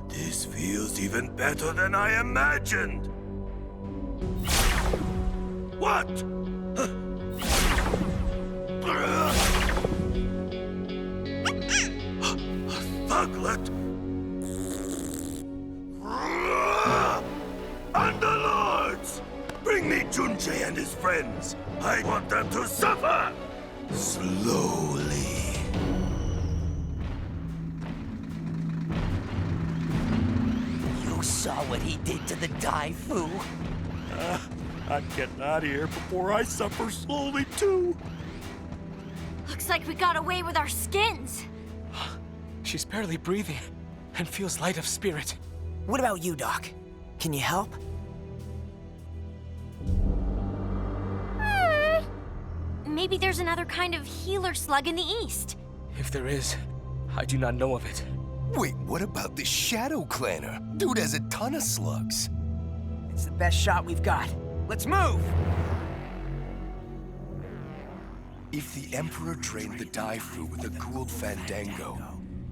This feels even better than I imagined. What? Thuglet? Underlords! Bring me Junjie and his friends. I want them to suffer! Slowly. You saw what he did to the Dai-Fu? I'm getting out of here before I suffer slowly too. Looks like we got away with our skins. She's barely breathing and feels light of spirit. What about you, Doc? Can you help? Maybe there's another kind of healer slug in the east. If there is, I do not know of it. Wait, what about the Shadow Clanner? Dude has a ton of slugs. It's the best shot we've got. Let's move! If the Emperor trained the Dai-Fu with a Gould Fandango,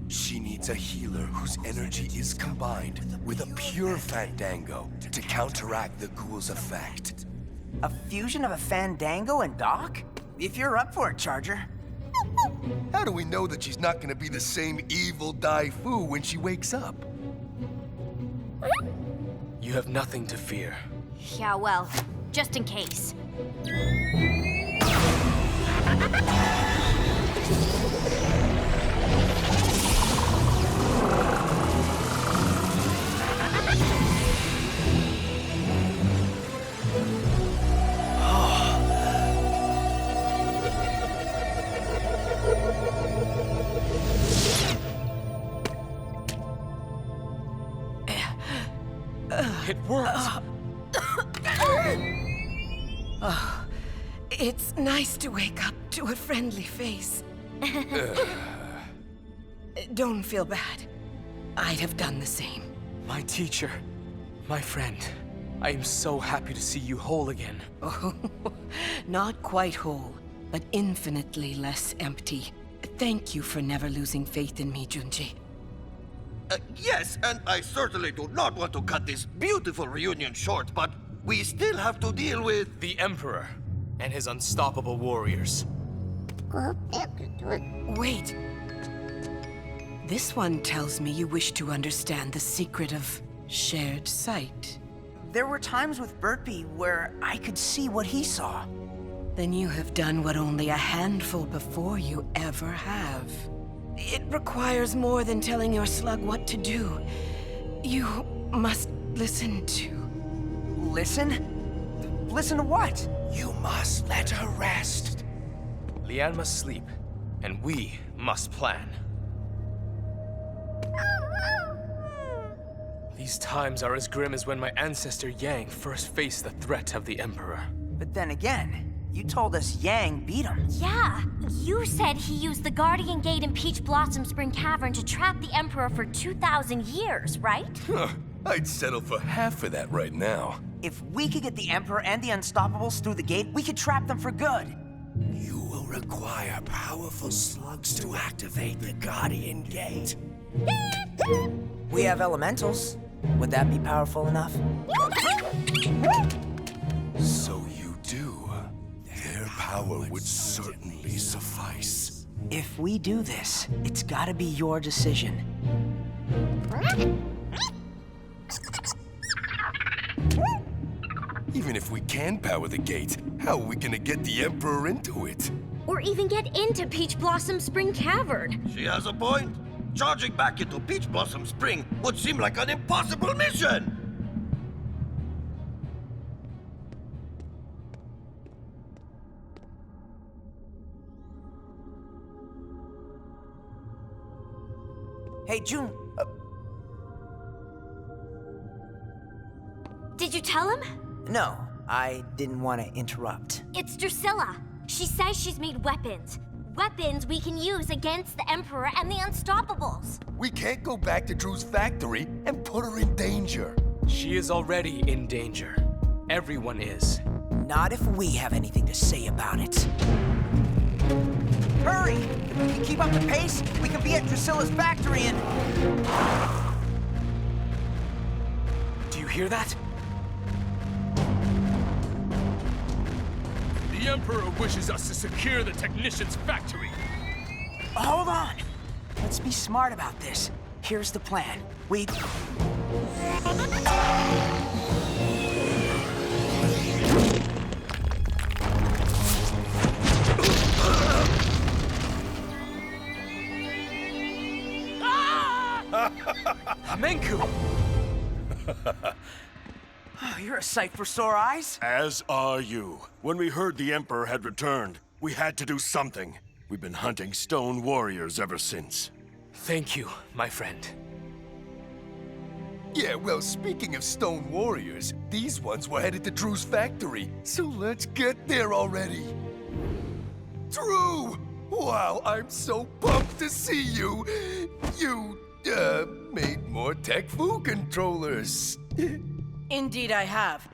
she needs a healer whose energy is combined with a pure Fandango to counteract the Ghoul's effect. A fusion of a Fandango and Doc? If you're up for it, Charger. How do we know that she's not gonna be the same evil Dai-Fu when she wakes up? You have nothing to fear. Yeah, well, just in case. It works! Oh, it's nice to wake up to a friendly face. Don't feel bad. I'd have done the same. My teacher, my friend, I am so happy to see you whole again. Oh, not quite whole, but infinitely less empty. Thank you for never losing faith in me, Junji. Yes, and I certainly do not want to cut this beautiful reunion short, but we still have to deal with... The Emperor and his unstoppable warriors. Wait. This one tells me you wish to understand the secret of shared sight. There were times with Burpee where I could see what he saw. Then you have done what only a handful before you ever have. It requires more than telling your slug what to do. You must listen to... Listen? Listen to what? You must let her rest. Lian must sleep, and we must plan. These times are as grim as when my ancestor Yang first faced the threat of the Emperor. But then again, you told us Yang beat him. Yeah, you said he used the Guardian Gate in Peach Blossom Spring Cavern to trap the Emperor for 2,000 years, right? I'd settle for half of that right now. If we could get the Emperor and the Unstoppables through the gate, we could trap them for good. You will require powerful slugs to activate the Guardian Gate. We have elementals. Would that be powerful enough? So you do. Their power would certainly suffice. If we do this, it's gotta be your decision. Even if we can power the gate, how are we gonna get the Emperor into it? Or even get into Peach Blossom Spring Cavern. She has a point. Charging back into Peach Blossom Spring would seem like an impossible mission! Hey, June. Did you tell him? No, I didn't want to interrupt. It's Drusilla. She says she's made weapons. Weapons we can use against the Emperor and the Unstoppables. We can't go back to Drew's factory and put her in danger. She is already in danger. Everyone is. Not if we have anything to say about it. Hurry! If we can keep up the pace, we can be at Drusilla's factory in... Do you hear that? The Emperor wishes us to secure the technician's factory. Hold on! Let's be smart about this. Here's the plan. We... Menku! Oh, You're a sight for sore eyes. As are you. When we heard the Emperor had returned, we had to do something. We've been hunting stone warriors ever since. Thank you, my friend. Yeah, well, speaking of stone warriors, these ones were headed to Drew's factory, so let's get there already. Drew! Wow, I'm so pumped to see you. You, made more Dai-Fu controllers. Indeed, I have.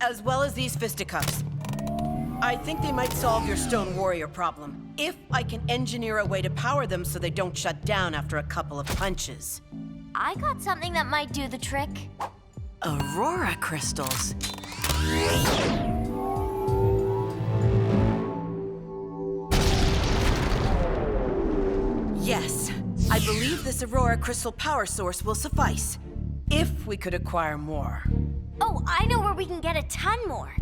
As well as these fisticuffs. I think they might solve your stone warrior problem, if I can engineer a way to power them so they don't shut down after a couple of punches. I got something that might do the trick. Aurora crystals. Yes, I believe this Aurora crystal power source will suffice. If we could acquire more. Oh, I know where we can get a ton more.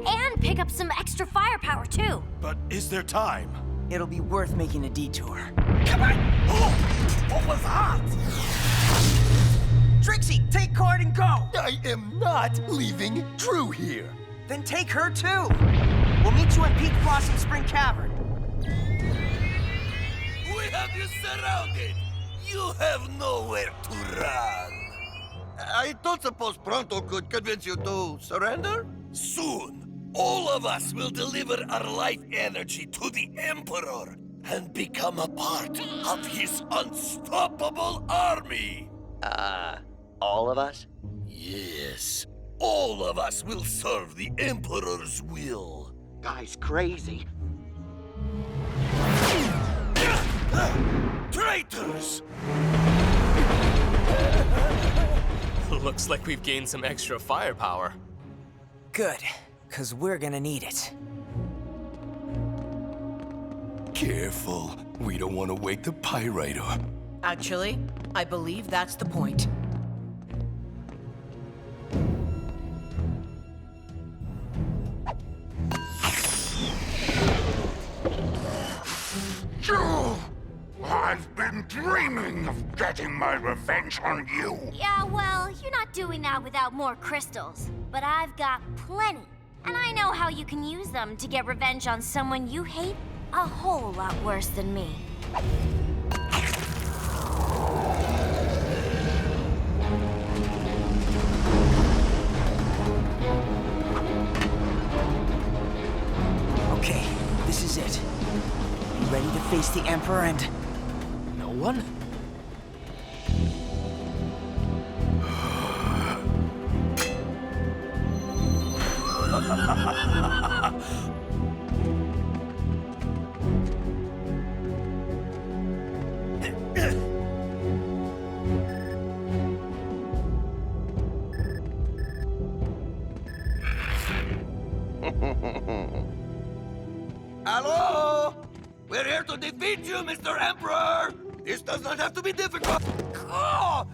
And pick up some extra firepower, too. But is there time? It'll be worth making a detour. Come on! Oh, what was that? Trixie, take Cord and go! I am not leaving Drew here. Then take her too. We'll meet you in Peach Blossom Spring Cavern. We have you surrounded. You have nowhere to run. I don't suppose Pronto could convince you to surrender? Soon, all of us will deliver our life energy to the Emperor and become a part of his unstoppable army. All of us? Yes. All of us will serve the Emperor's will. Guy's crazy. Traitors! Looks like we've gained some extra firepower. Good, because we're gonna need it. Careful. We don't want to wake the Pyritor. Actually, I believe that's the point. I've been dreaming of getting my revenge on you. Yeah, well, you're not doing that without more crystals. But I've got plenty. And I know how you can use them to get revenge on someone you hate a whole lot worse than me. Okay, this is it. You ready to face the Emperor and... No one? Hello? We're here to defeat you, Mr. Emperor! This does not have to be difficult. Oh!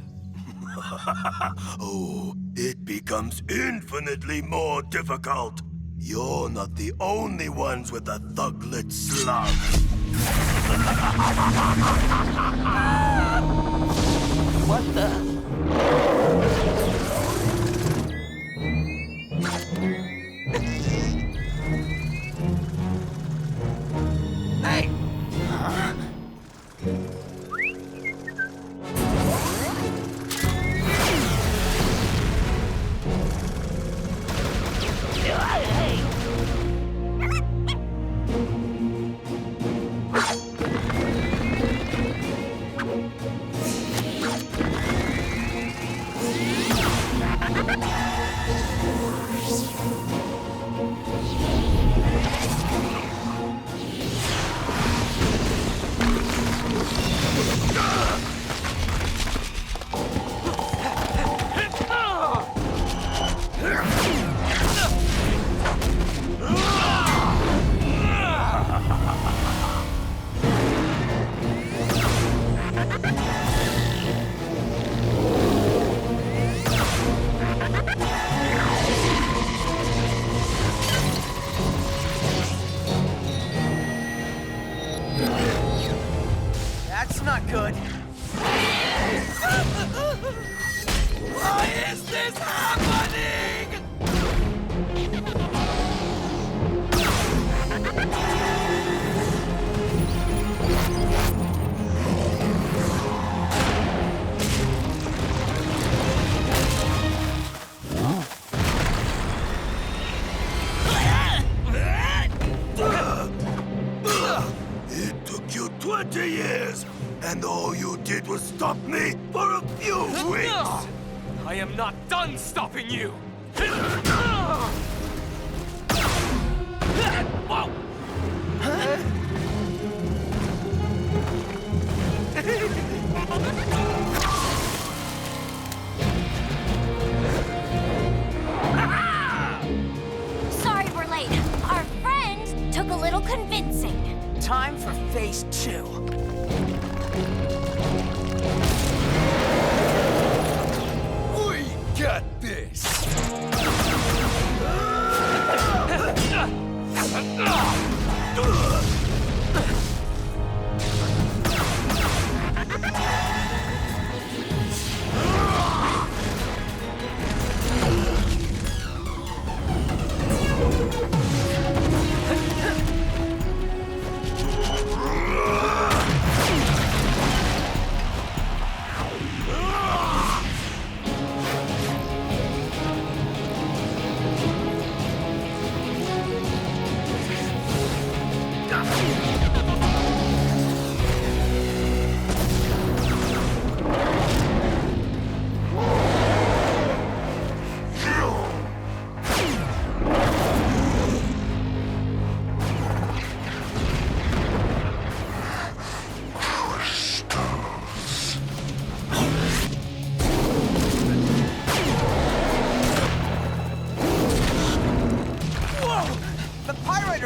Oh, it becomes infinitely more difficult. You're not the only ones with a thuglet slug. What the... Hey! 20 years, and all you did was stop me for a few weeks! I am not done stopping you! Whoa! Sorry we're late. Our friend took a little convincing. Time for phase 2. We got this!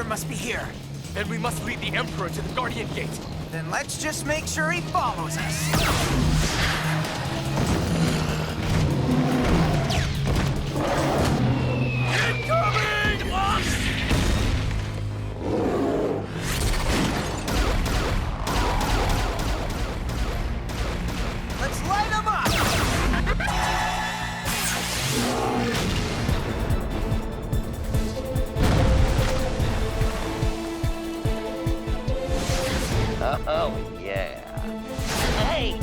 Must be here. Then we must lead the Emperor to the Guardian Gate. Then let's just make sure he follows us. Incoming! Let's light him up! Oh, yeah. Hey!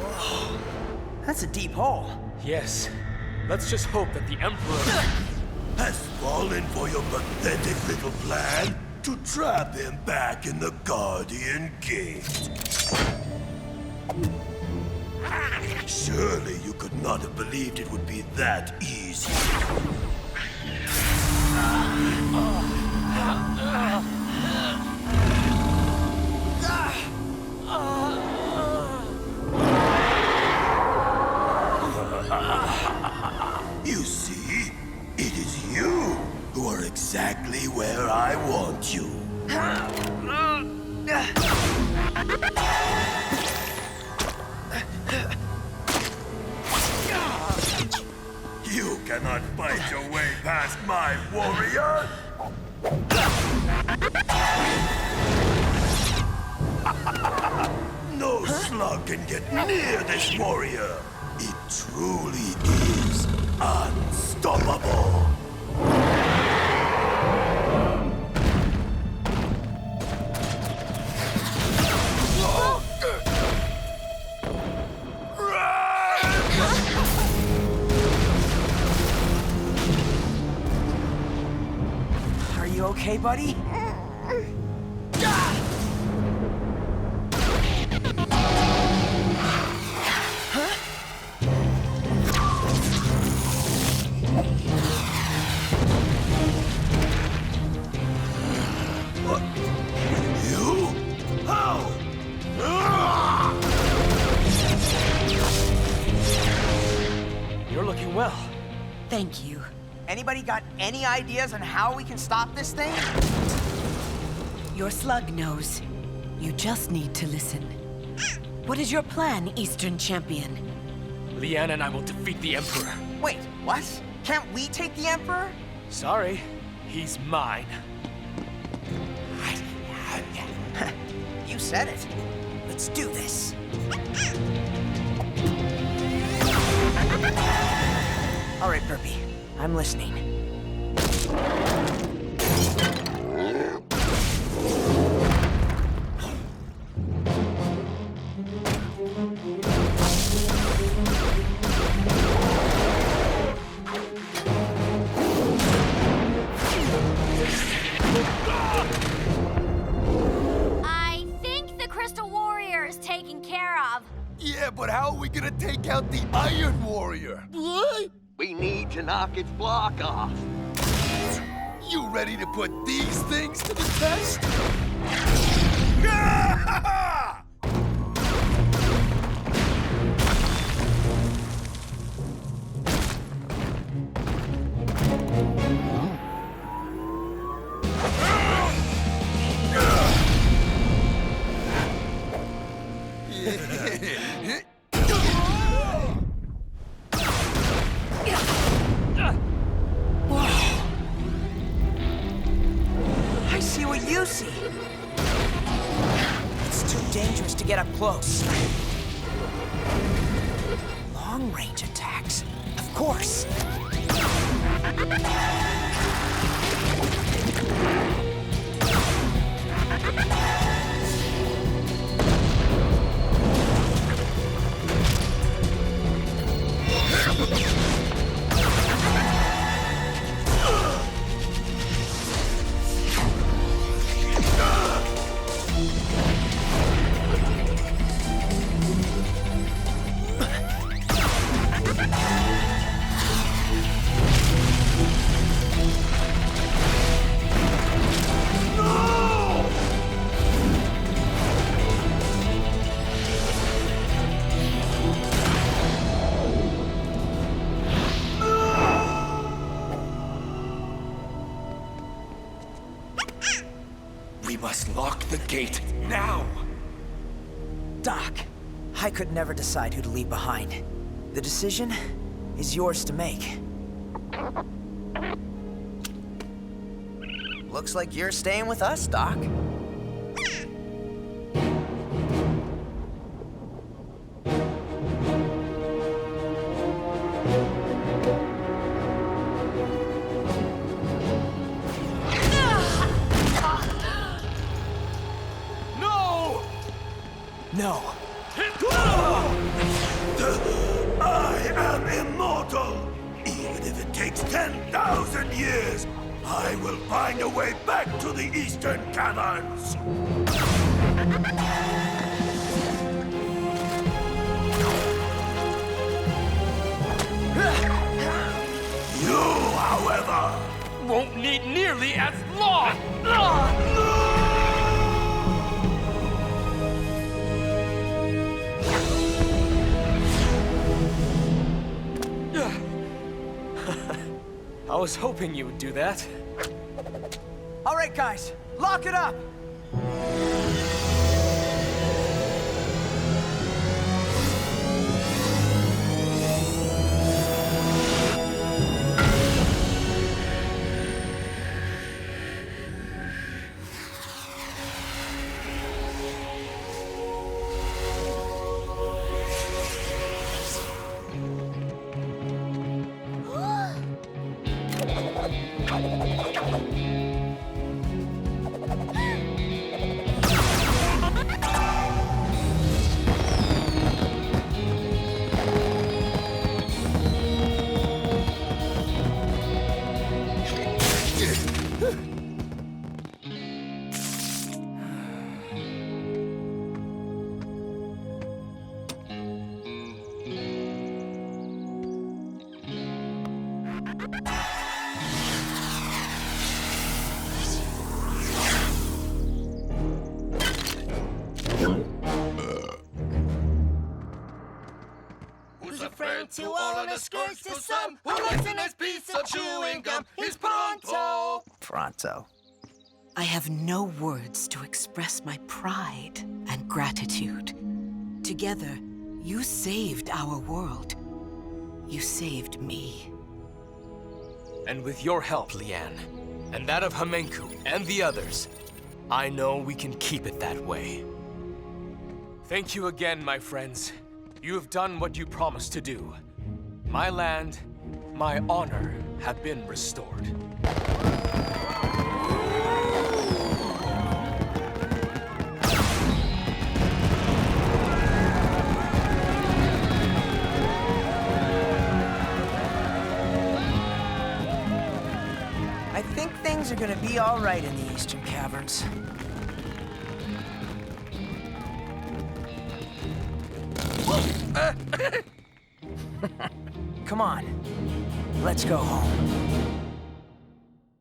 Whoa. That's a deep hole. Yes. Let's just hope that the Emperor has fallen for your pathetic little plan to trap him back in the Guardian Gate. Surely you could not have believed it would be that easy. You see, it is you who are exactly where I want you. You cannot fight your way past my warrior! No slug can get near this warrior! It truly is unstoppable! Are you okay, buddy? You're looking well. Thank you. Anybody got any ideas on how we can stop this thing? Your slug knows. You just need to listen. What is your plan, Eastern Champion? Leanne and I will defeat the Emperor. Wait, what? Can't we take the Emperor? Sorry, he's mine. You said it. Let's do this. All right, Burpee. I'm listening. Yeah, but how are we gonna take out the Iron Warrior? We need to knock its block off. You ready to put these things to the test? I see what you see. It's too dangerous to get up close. Long-range attacks, of course. We must lock the gate now! Doc, I could never decide who to leave behind. The decision is yours to make. Looks like you're staying with us, Doc. No. I am immortal! Even if it takes 10,000 years, I will find a way back to the Eastern Caverns! You, however, Won't need nearly as long! I was hoping you would do that. All right, guys, lock it up! To all and a scourge to some who likes a nice piece of chewing gum. He's Pronto! Pronto. I have no words to express my pride and gratitude. Together, you saved our world. You saved me. And with your help, Lian, and that of Hamenku and the others, I know we can keep it that way. Thank you again, my friends. You have done what you promised to do. My land, my honor have been restored. I think things are gonna be all right in the Eastern Caverns. Whoa! Come on, let's go home.